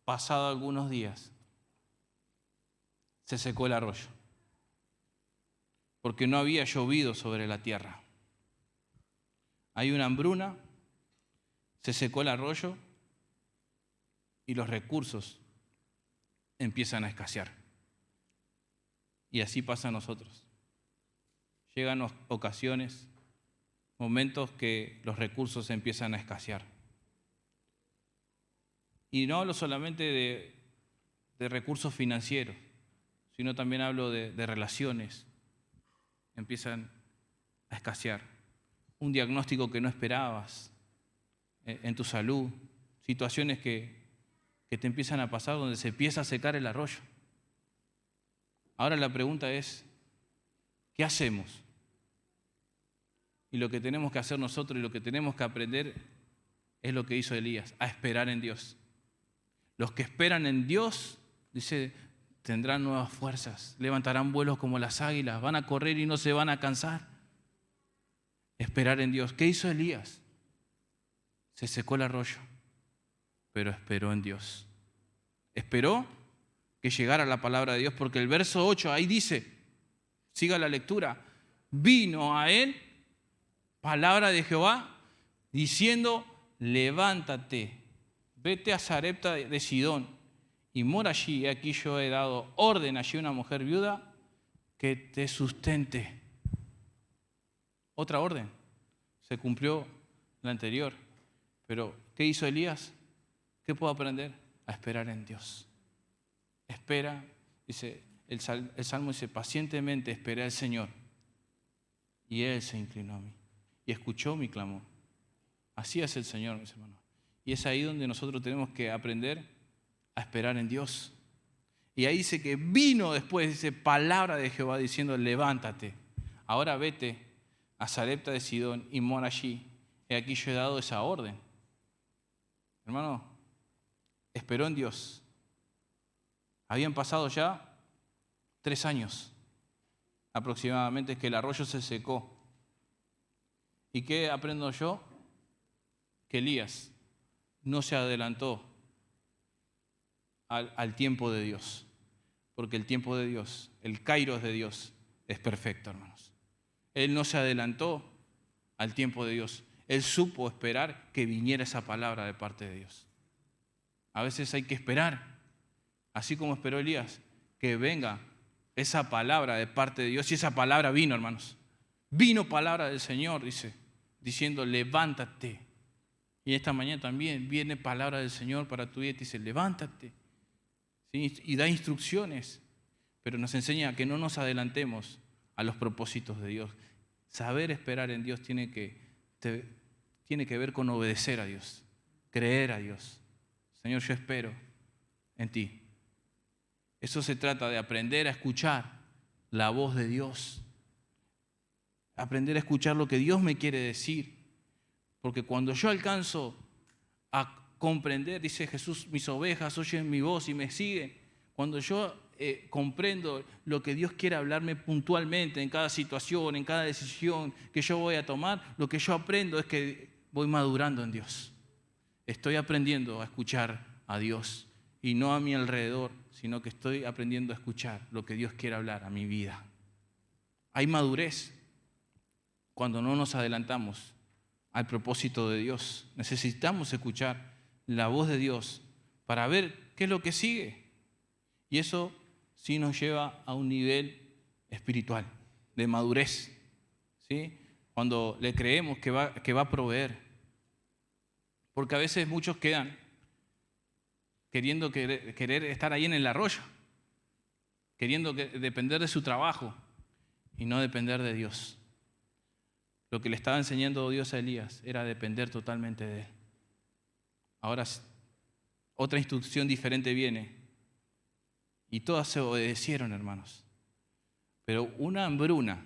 pasado algunos días, se secó el arroyo, porque no había llovido sobre la tierra. Hay una hambruna, se secó el arroyo y los recursos empiezan a escasear. Y así pasa a nosotros. Llegan ocasiones, momentos que los recursos empiezan a escasear. Y no hablo solamente de recursos financieros, sino también hablo de relaciones. Empiezan a escasear. Un diagnóstico que no esperabas en tu salud, situaciones que te empiezan a pasar donde se empieza a secar el arroyo. Ahora la pregunta es, ¿qué hacemos? Y lo que tenemos que hacer nosotros y lo que tenemos que aprender es lo que hizo Elías, a esperar en Dios. Los que esperan en Dios, dice, tendrán nuevas fuerzas, levantarán vuelos como las águilas, van a correr y no se van a cansar. Esperar en Dios. ¿Qué hizo Elías? Se secó el arroyo, pero esperó en Dios. Esperó que llegara la palabra de Dios, porque el verso 8 ahí dice, siga la lectura, vino a él palabra de Jehová diciendo, levántate, vete a Sarepta de Sidón y mora allí. Aquí yo he dado orden allí a una mujer viuda que te sustente. Otra orden. Se cumplió la anterior. Pero, ¿qué hizo Elías? ¿Qué puedo aprender? A esperar en Dios. Espera, dice, el Salmo dice, pacientemente esperé al Señor. Y Él se inclinó a mí y escuchó mi clamor. Así es el Señor, mis hermanos. Y es ahí donde nosotros tenemos que aprender a esperar en Dios. Y ahí dice que vino después, dice, palabra de Jehová diciendo, levántate, ahora vete a Sarepta de Sidón y mora allí. He aquí yo he dado esa orden. Hermano, esperó en Dios. Habían pasado ya 3 años aproximadamente que el arroyo se secó. ¿Y qué aprendo yo? Que Elías no se adelantó al tiempo de Dios. Porque el tiempo de Dios, el kairos de Dios, es perfecto, hermanos. Él no se adelantó al tiempo de Dios. Él supo esperar que viniera esa palabra de parte de Dios. A veces hay que esperar, así como esperó Elías, que venga esa palabra de parte de Dios. Y esa palabra vino, hermanos. Vino palabra del Señor, diciendo, levántate. Y esta mañana también viene palabra del Señor para tu vida y te dice, levántate. ¿Sí? Y da instrucciones, pero nos enseña a que no nos adelantemos a los propósitos de Dios. Saber esperar en Dios tiene que ver con obedecer a Dios, creer a Dios. Señor, yo espero en ti. Eso se trata de aprender a escuchar la voz de Dios, aprender a escuchar lo que Dios me quiere decir, porque cuando yo alcanzo a comprender, dice Jesús, mis ovejas oyen mi voz y me siguen. Cuando yo comprendo lo que Dios quiere hablarme puntualmente en cada situación, en cada decisión que yo voy a tomar, lo que yo aprendo es que voy madurando en Dios. Estoy aprendiendo a escuchar a Dios y no a mi alrededor, sino que estoy aprendiendo a escuchar lo que Dios quiere hablar a mi vida. Hay madurez cuando no nos adelantamos al propósito de Dios. Necesitamos escuchar la voz de Dios para ver qué es lo que sigue. Y eso sí nos lleva a un nivel espiritual, de madurez, ¿sí? Cuando le creemos que va a proveer. Porque a veces muchos quedan queriendo querer estar ahí en el arroyo, queriendo depender de su trabajo y no depender de Dios. Lo que le estaba enseñando Dios a Elías era depender totalmente de él. Ahora otra instrucción diferente viene y todas se obedecieron, hermanos. Pero una hambruna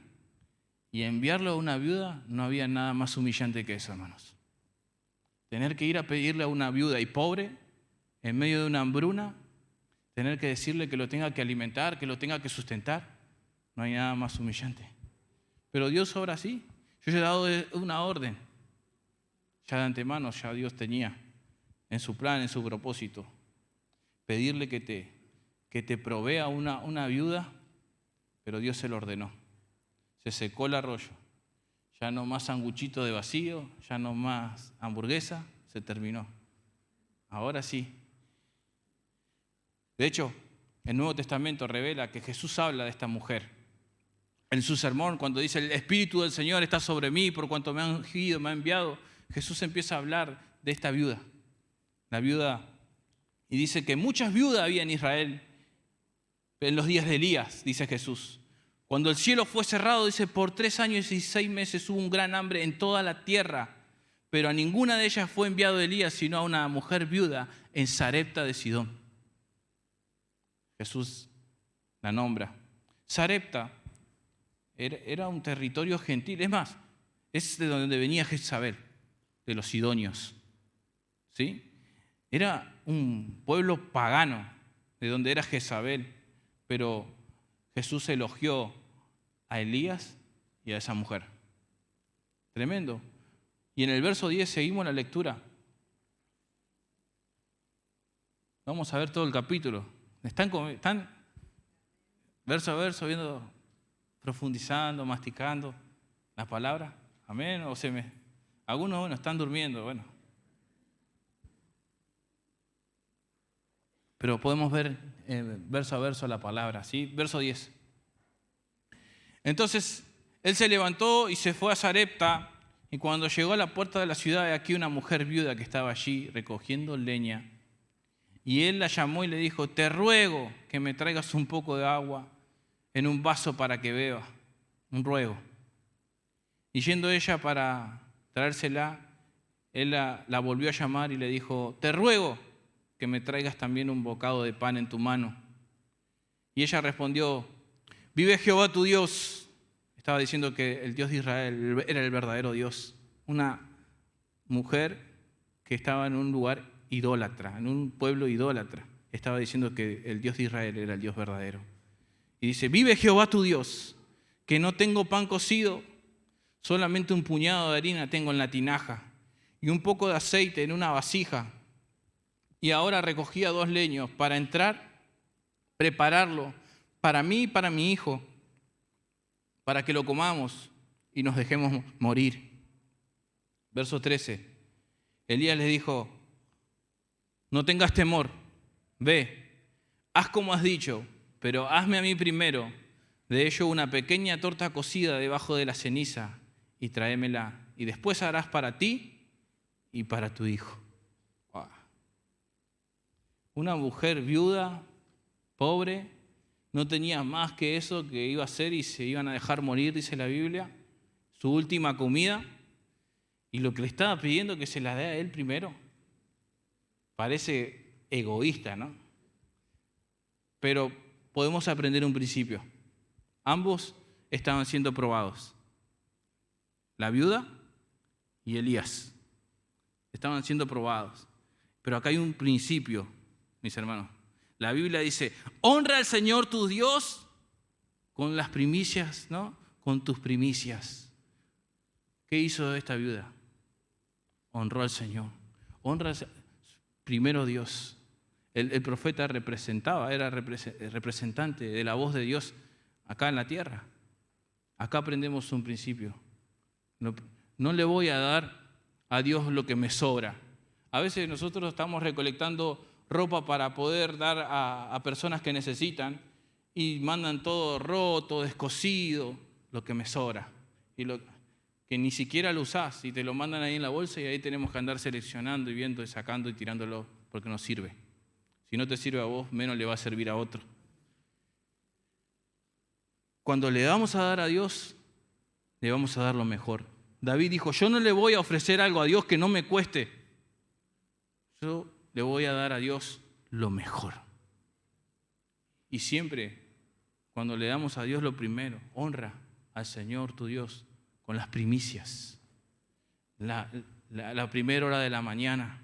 y enviarlo a una viuda, no había nada más humillante que eso, hermanos. Tener que ir a pedirle a una viuda y pobre en medio de una hambruna, tener que decirle que lo tenga que alimentar, que lo tenga que sustentar, no hay nada más humillante. Pero Dios obra así. Yo he dado una orden. Ya de antemano, ya Dios tenía en su plan, en su propósito, pedirle que te provea una viuda, pero Dios se lo ordenó. Se secó el arroyo. Ya no más sanguchito de vacío, ya no más hamburguesa, se terminó. Ahora sí. De hecho, el Nuevo Testamento revela que Jesús habla de esta mujer. En su sermón, cuando dice, el Espíritu del Señor está sobre mí, por cuanto me ha ungido, me ha enviado, Jesús empieza a hablar de esta viuda. La viuda, y dice que muchas viudas había en Israel en los días de Elías, dice Jesús. Cuando el cielo fue cerrado, dice, por 3 años y 6 meses hubo un gran hambre en toda la tierra, pero a ninguna de ellas fue enviado Elías, sino a una mujer viuda en Sarepta de Sidón. Jesús la nombra. Sarepta era un territorio gentil, es más, es de donde venía Jezabel, de los sidonios, ¿sí? Era un pueblo pagano, de donde era Jezabel, pero Jesús elogió a Elías y a esa mujer. Tremendo. Y en el verso 10 seguimos la lectura. Vamos a ver todo el capítulo. Están verso a verso viendo, profundizando, masticando la palabra. Amén. Algunos, bueno, están durmiendo, bueno. Pero podemos ver verso a verso la palabra, ¿sí? Verso 10. Entonces, él se levantó y se fue a Sarepta, y cuando llegó a la puerta de la ciudad, aquí una mujer viuda que estaba allí recogiendo leña. Y él la llamó y le dijo, te ruego que me traigas un poco de agua en un vaso para que beba, un ruego. Y yendo ella para traérsela, él la volvió a llamar y le dijo, te ruego que me traigas también un bocado de pan en tu mano. Y ella respondió, vive Jehová tu Dios. Estaba diciendo que el Dios de Israel era el verdadero Dios. Una mujer que estaba en un lugar idólatra, en un pueblo idólatra. Estaba diciendo que el Dios de Israel era el Dios verdadero. Y dice, vive Jehová tu Dios, que no tengo pan cocido, solamente un puñado de harina tengo en la tinaja y un poco de aceite en una vasija. Y ahora recogía 2 leños para entrar, prepararlo para mí y para mi hijo, para que lo comamos y nos dejemos morir. Verso 13. Elías le dijo, no tengas temor, ve, haz como has dicho, pero hazme a mí primero de ello una pequeña torta cocida debajo de la ceniza y tráemela, y después harás para ti y para tu hijo. Wow. Una mujer viuda, pobre, no tenía más que eso que iba a hacer y se iban a dejar morir, dice la Biblia, su última comida, y lo que le estaba pidiendo que se la dé a él primero. Parece egoísta, ¿no? Pero podemos aprender un principio. Ambos estaban siendo probados. La viuda y Elías estaban siendo probados. Pero acá hay un principio, mis hermanos. La Biblia dice, honra al Señor tu Dios con las primicias, ¿no? Con tus primicias. ¿Qué hizo esta viuda? Honró al Señor. Honra primero a Dios. El profeta representaba, era representante de la voz de Dios acá en la tierra. Acá aprendemos un principio. No le voy a dar a Dios lo que me sobra. A veces nosotros estamos recolectando ropa para poder dar a personas que necesitan y mandan todo roto, descosido, lo que me sobra. Y que ni siquiera lo usás y te lo mandan ahí en la bolsa y ahí tenemos que andar seleccionando y viendo y sacando y tirándolo porque no sirve. Si no te sirve a vos, menos le va a servir a otro. Cuando le vamos a dar a Dios, le vamos a dar lo mejor. David dijo, yo no le voy a ofrecer algo a Dios que no me cueste. Yo le voy a dar a Dios lo mejor. Y siempre, cuando le damos a Dios lo primero, honra al Señor tu Dios con las primicias. La primera hora de la mañana,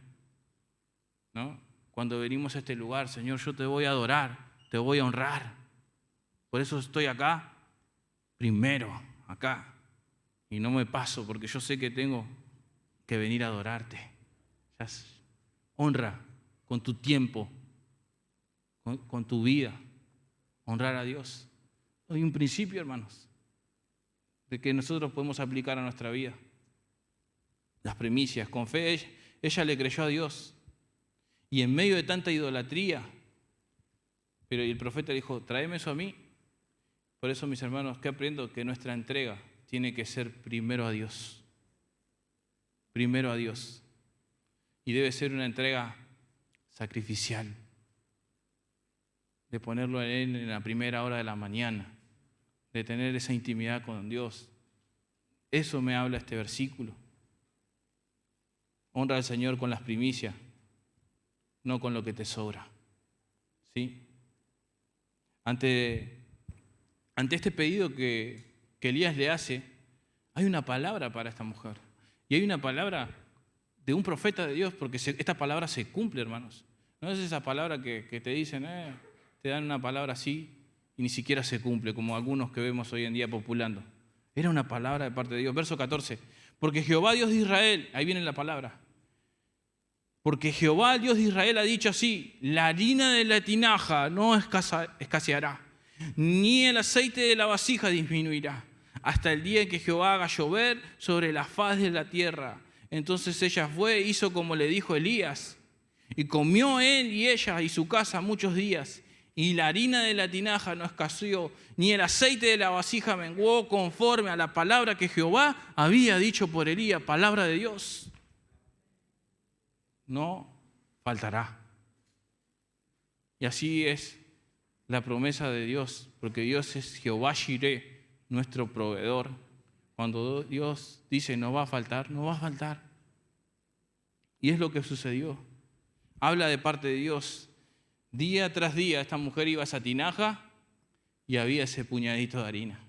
¿no? Cuando venimos a este lugar, Señor, yo te voy a adorar, te voy a honrar. Por eso estoy acá, primero, acá. Y no me paso porque yo sé que tengo que venir a adorarte. Honra con tu tiempo, con tu vida, honrar a Dios. Hay un principio, hermanos, de que nosotros podemos aplicar a nuestra vida. Las primicias, con fe, ella le creyó a Dios. Y en medio de tanta idolatría, pero el profeta dijo, tráeme eso a mí. Por eso, mis hermanos, ¿qué aprendo? Que nuestra entrega tiene que ser primero a Dios. Primero a Dios. Y debe ser una entrega sacrificial. De ponerlo a Él en la primera hora de la mañana. De tener esa intimidad con Dios. Eso me habla este versículo. Honra al Señor con las primicias, no con lo que te sobra. ¿Sí? Ante este pedido que Elías le hace, hay una palabra para esta mujer. Y hay una palabra de un profeta de Dios, porque esta palabra se cumple, hermanos. No es esa palabra que te dicen, te dan una palabra así y ni siquiera se cumple, como algunos que vemos hoy en día populando. Era una palabra de parte de Dios. Verso 14. Porque Jehová, Dios de Israel, ahí viene la palabra. Porque Jehová, Dios de Israel, ha dicho así, la harina de la tinaja no escaseará, ni el aceite de la vasija disminuirá, hasta el día en que Jehová haga llover sobre la faz de la tierra. Entonces ella fue, hizo como le dijo Elías, y comió él y ella y su casa muchos días, y la harina de la tinaja no escaseó, ni el aceite de la vasija menguó, conforme a la palabra que Jehová había dicho por Elías, palabra de Dios. No faltará. Y así es la promesa de Dios, porque Dios es Jehová Jireh, nuestro proveedor. Cuando Dios dice no va a faltar, no va a faltar. Y es lo que sucedió. Habla de parte de Dios. Día tras día esta mujer iba a esa tinaja y había ese puñadito de harina.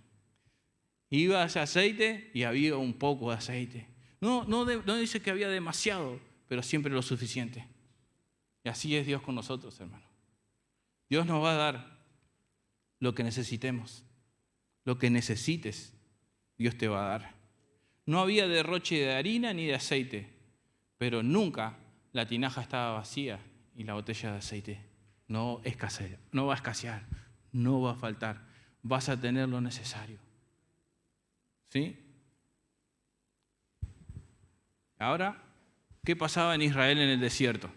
Iba hacia aceite y había un poco de aceite. No dice que había demasiado, pero siempre lo suficiente. Y así es Dios con nosotros, hermano. Dios nos va a dar lo que necesitemos. Lo que necesites, Dios te va a dar. No había derroche de harina ni de aceite, pero nunca la tinaja estaba vacía y la botella de aceite no va a escasear, no va a faltar. Vas a tener lo necesario. ¿Sí? Ahora, ¿qué pasaba en Israel en el desierto?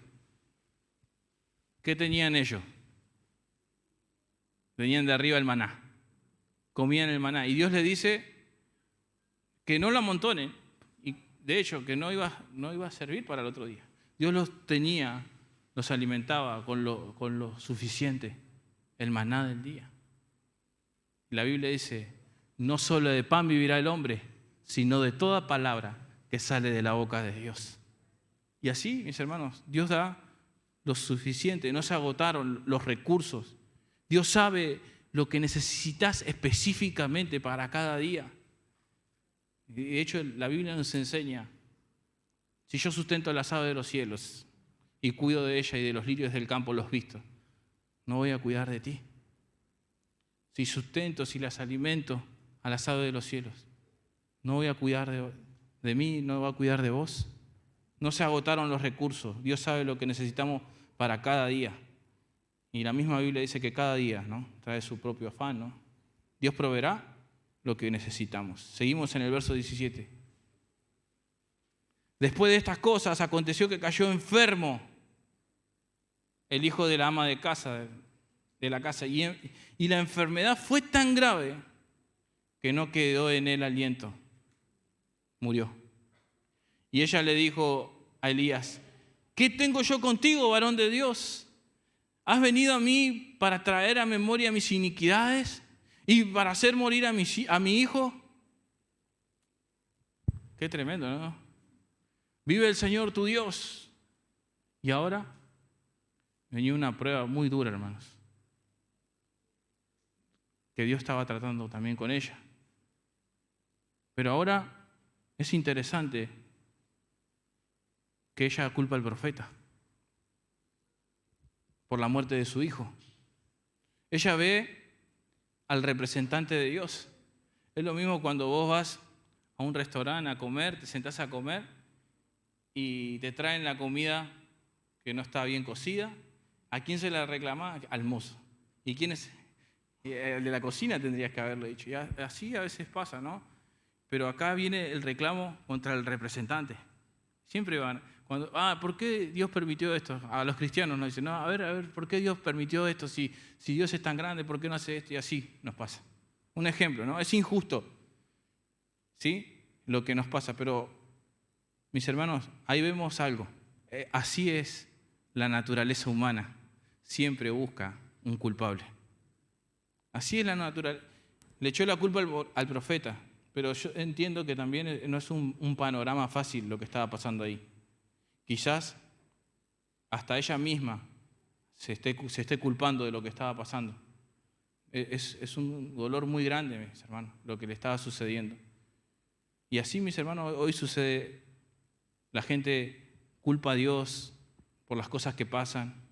¿Qué tenían ellos? Venían de arriba el maná. Comían el maná. Y Dios les dice que no lo amontonen. Y de hecho, que no iba a servir para el otro día. Dios los alimentaba con lo suficiente. El maná del día. La Biblia dice, no solo de pan vivirá el hombre, sino de toda palabra que sale de la boca de Dios. Y así, mis hermanos, Dios da lo suficiente. No se agotaron los recursos. Dios sabe lo que necesitas específicamente para cada día. De hecho, la Biblia nos enseña, si yo sustento las aves de los cielos y cuido de ella y de los lirios del campo los vistos, ¿no voy a cuidar de ti? Si sustento, si las alimento a las aves de los cielos, ¿no voy a cuidar de mí? ¿No va a cuidar de vos? No se agotaron los recursos. Dios sabe lo que necesitamos para cada día. Y la misma Biblia dice que cada día, ¿no?, trae su propio afán, ¿no? Dios proveerá lo que necesitamos. Seguimos en el verso 17. Después de estas cosas, aconteció que cayó enfermo el hijo de la ama de casa, de la casa, y la enfermedad fue tan grave que no quedó en él aliento. Murió. Y ella le dijo a Elías, ¿qué tengo yo contigo, varón de Dios? ¿Has venido a mí para traer a memoria mis iniquidades y para hacer morir a mi hijo? Qué tremendo, ¿no? Vive el Señor tu Dios. Y ahora venía una prueba muy dura, hermanos, que Dios estaba tratando también con ella. Pero ahora es interesante que ella culpa al profeta por la muerte de su hijo. Ella ve al representante de Dios. Es lo mismo cuando vos vas a un restaurante a comer, te sentás a comer y te traen la comida que no está bien cocida. ¿A quién se la reclama? Al mozo. ¿Y quién es? El de la cocina tendrías que haberlo dicho. Y así a veces pasa, ¿no? Pero acá viene el reclamo contra el representante. Siempre van, ¿por qué Dios permitió esto? A los cristianos nos dicen, no, a ver, ¿por qué Dios permitió esto? Si Dios es tan grande, ¿por qué no hace esto? Y así nos pasa. Un ejemplo, ¿no? Es injusto, ¿sí?, lo que nos pasa. Pero, mis hermanos, ahí vemos algo. Así es la naturaleza humana. Siempre busca un culpable. Así es la naturaleza. Le echó la culpa al profeta. Pero yo entiendo que también no es un panorama fácil lo que estaba pasando ahí. Quizás hasta ella misma se esté culpando de lo que estaba pasando. Es un dolor muy grande, mis hermanos, lo que le estaba sucediendo. Y así, mis hermanos, hoy sucede. La gente culpa a Dios por las cosas que pasan.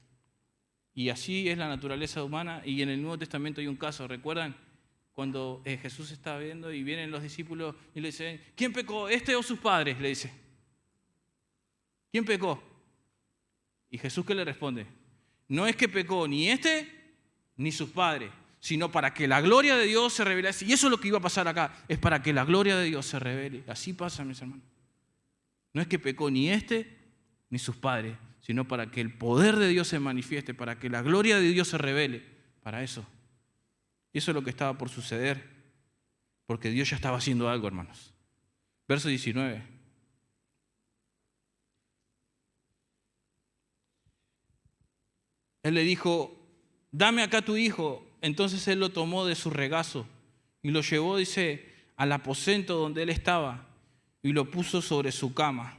Y así es la naturaleza humana. Y en el Nuevo Testamento hay un caso, ¿recuerdan? Cuando Jesús está viendo y vienen los discípulos y le dicen, ¿quién pecó, este o sus padres? Le dice. ¿Quién pecó? Y Jesús, ¿qué le responde? No es que pecó ni este ni sus padres, sino para que la gloria de Dios se revele. Y eso es lo que iba a pasar acá, es para que la gloria de Dios se revele. Así pasa, mis hermanos. No es que pecó ni este ni sus padres, sino para que el poder de Dios se manifieste, para que la gloria de Dios se revele. Para eso. Y eso es lo que estaba por suceder, porque Dios ya estaba haciendo algo, hermanos. Verso 19. Él le dijo, dame acá tu hijo. Entonces él lo tomó de su regazo y lo llevó, dice, al aposento donde él estaba y lo puso sobre su cama.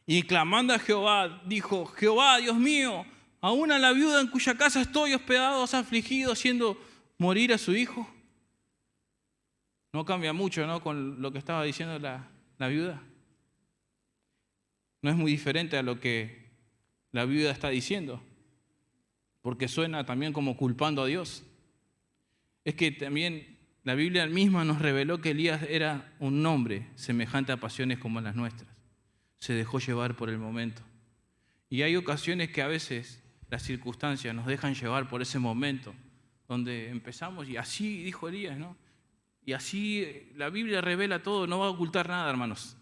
Y clamando a Jehová, dijo, Jehová, Dios mío, aún a la viuda en cuya casa estoy hospedado, has afligido, haciendo morir a su hijo. No cambia mucho, ¿no?, con lo que estaba diciendo la viuda. No es muy diferente a lo que la viuda está diciendo, porque suena también como culpando a Dios. Es que también la Biblia misma nos reveló que Elías era un hombre semejante a pasiones como las nuestras. Se dejó llevar por el momento. Y hay ocasiones que a veces las circunstancias nos dejan llevar por ese momento, donde empezamos, y así dijo Elías, ¿no? Y así la Biblia revela todo, no va a ocultar nada, hermanos.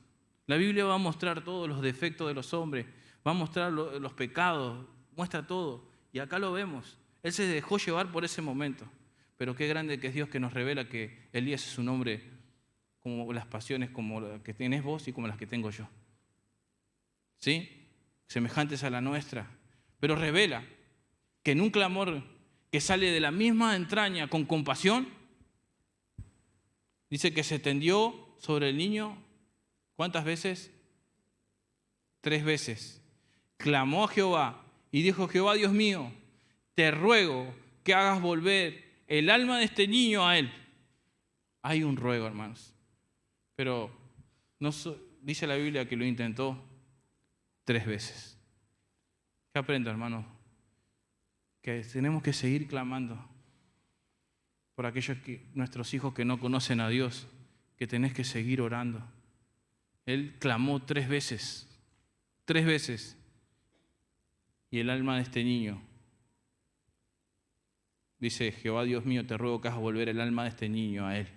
La Biblia va a mostrar todos los defectos de los hombres, va a mostrar los pecados, muestra todo. Y acá lo vemos. Él se dejó llevar por ese momento. Pero qué grande que es Dios, que nos revela que Elías es un hombre como las pasiones como las que tenés vos y como las que tengo yo. ¿Sí? Semejantes a la nuestra. Pero revela que en un clamor que sale de la misma entraña con compasión, dice que se tendió sobre el niño, ¿cuántas veces? 3 veces. Clamó a Jehová y dijo: Jehová, Dios mío, te ruego que hagas volver el alma de este niño a él. Hay un ruego, hermanos. Pero dice la Biblia que lo intentó 3 veces. ¿Qué aprendo, hermano? Que tenemos que seguir clamando por aquellos nuestros hijos que no conocen a Dios, que tenés que seguir orando. Él clamó 3 veces, 3 veces, y el alma de este niño, dice: Jehová, Dios mío, te ruego que hagas volver el alma de este niño a él.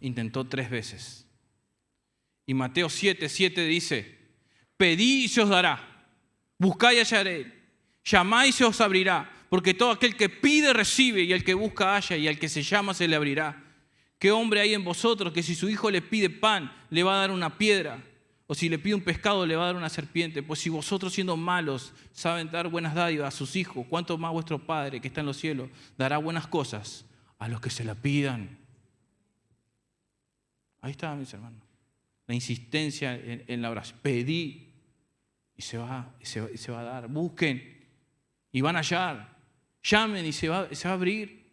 Intentó 3 veces. Y Mateo 7:7 dice: pedid y se os dará, buscad y hallaréis, llamad y se os abrirá, porque todo aquel que pide recibe, y el que busca halla, y al que se llama se le abrirá. ¿Qué hombre hay en vosotros que si su hijo le pide pan, le va a dar una piedra? O si le pide un pescado, le va a dar una serpiente. Pues si vosotros, siendo malos, saben dar buenas dádivas a sus hijos, ¿cuánto más vuestro Padre que está en los cielos dará buenas cosas a los que se la pidan? Ahí está, mis hermanos. La insistencia en la oración. Pedí y se va a dar. Busquen y van a hallar. Llamen y se va a abrir.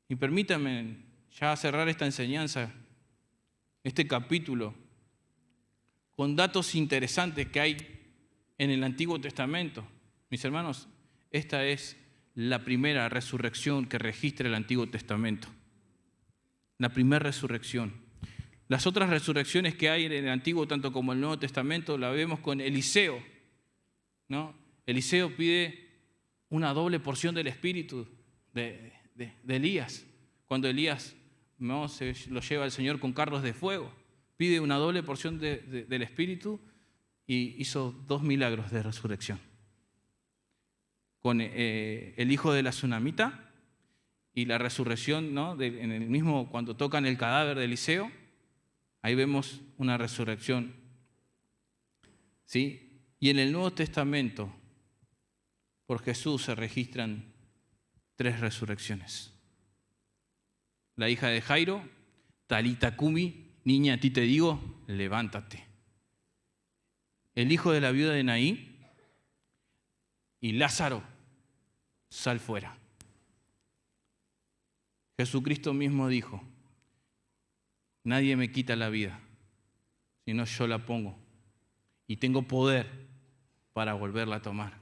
Y permítanme ya cerrar esta enseñanza, este capítulo, con datos interesantes que hay en el Antiguo Testamento. Mis hermanos, esta es la primera resurrección que registra el Antiguo Testamento. La primera resurrección. Las otras resurrecciones que hay en el Antiguo, tanto como el Nuevo Testamento, la vemos con Eliseo, ¿no? Eliseo pide una doble porción del Espíritu de Elías. Cuando Elías, ¿no?, se lo lleva el Señor con carros de fuego, pide una doble porción del Espíritu y hizo 2 milagros de resurrección. Con el hijo de la tsunamita y la resurrección, ¿no?, en el mismo, cuando tocan el cadáver de Eliseo, ahí vemos una resurrección. ¿Sí? Y en el Nuevo Testamento, por Jesús se registran 3 resurrecciones. La hija de Jairo, Talita Cumi, niña, a ti te digo, levántate. El hijo de la viuda de Naín y Lázaro, sal fuera. Jesucristo mismo dijo: nadie me quita la vida, sino yo la pongo. Y tengo poder para volverla a tomar.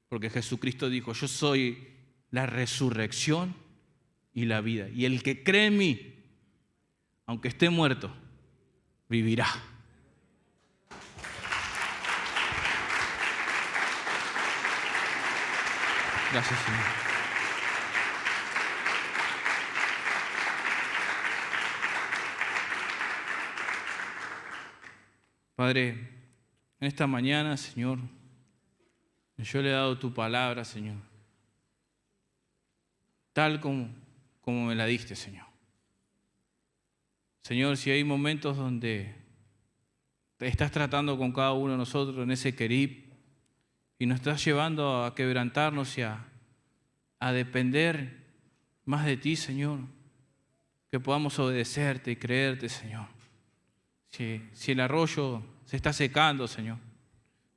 Porque Jesucristo dijo: yo soy la resurrección y la vida. Y el que cree en mí, aunque esté muerto, vivirá. Gracias, Señor. Padre, en esta mañana, Señor, yo le he dado tu palabra, Señor, tal como me la diste, Señor. Señor, si hay momentos donde te estás tratando con cada uno de nosotros en ese querib y nos estás llevando a quebrantarnos y a depender más de ti, Señor, que podamos obedecerte y creerte, Señor. Si el arroyo se está secando, Señor,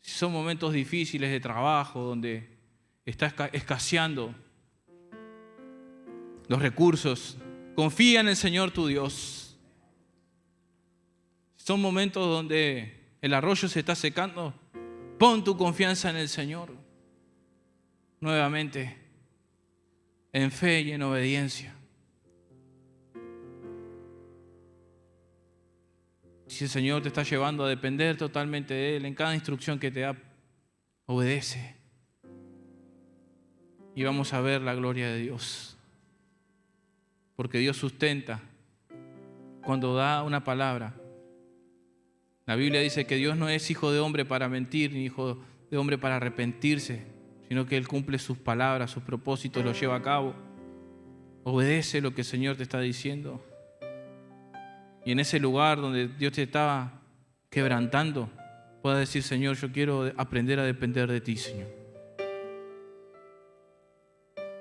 si son momentos difíciles de trabajo donde está escaseando, los recursos. Confía en el Señor tu Dios. Son momentos donde el arroyo se está secando. Pon tu confianza en el Señor. Nuevamente, en fe y en obediencia. Si el Señor te está llevando a depender totalmente de Él, en cada instrucción que te da, obedece. Y vamos a ver la gloria de Dios. Porque Dios sustenta cuando da una palabra. La Biblia dice que Dios no es hijo de hombre para mentir, ni hijo de hombre para arrepentirse, sino que Él cumple sus palabras, sus propósitos, los lleva a cabo. Obedece lo que el Señor te está diciendo. Y en ese lugar donde Dios te estaba quebrantando, puedas decir: Señor, yo quiero aprender a depender de ti, Señor.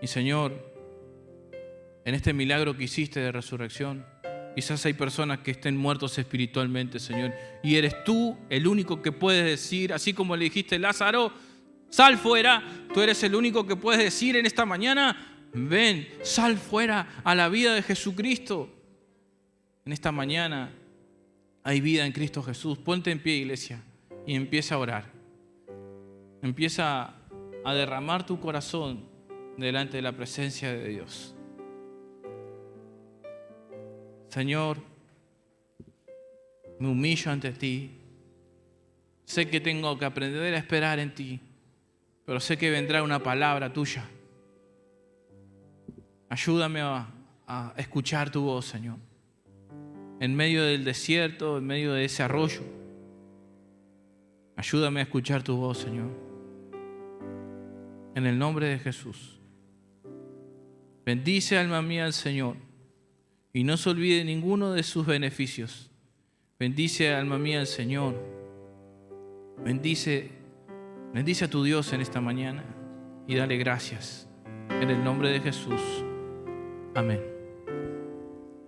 Y Señor, en este milagro que hiciste de resurrección, quizás hay personas que estén muertos espiritualmente, Señor. Y eres tú el único que puedes decir, así como le dijiste: Lázaro, sal fuera. Tú eres el único que puedes decir en esta mañana: ven, sal fuera a la vida de Jesucristo. En esta mañana hay vida en Cristo Jesús. Ponte en pie, iglesia, y empieza a orar. Empieza a derramar tu corazón delante de la presencia de Dios. Señor, me humillo ante ti. Sé que tengo que aprender a esperar en ti, pero sé que vendrá una palabra tuya. Ayúdame a escuchar tu voz, Señor. En medio del desierto, en medio de ese arroyo, ayúdame a escuchar tu voz, Señor. En el nombre de Jesús. Bendice, alma mía, al Señor, y no se olvide ninguno de sus beneficios. Bendice, alma mía, al Señor. Bendice a tu Dios en esta mañana y dale gracias. En el nombre de Jesús. Amén.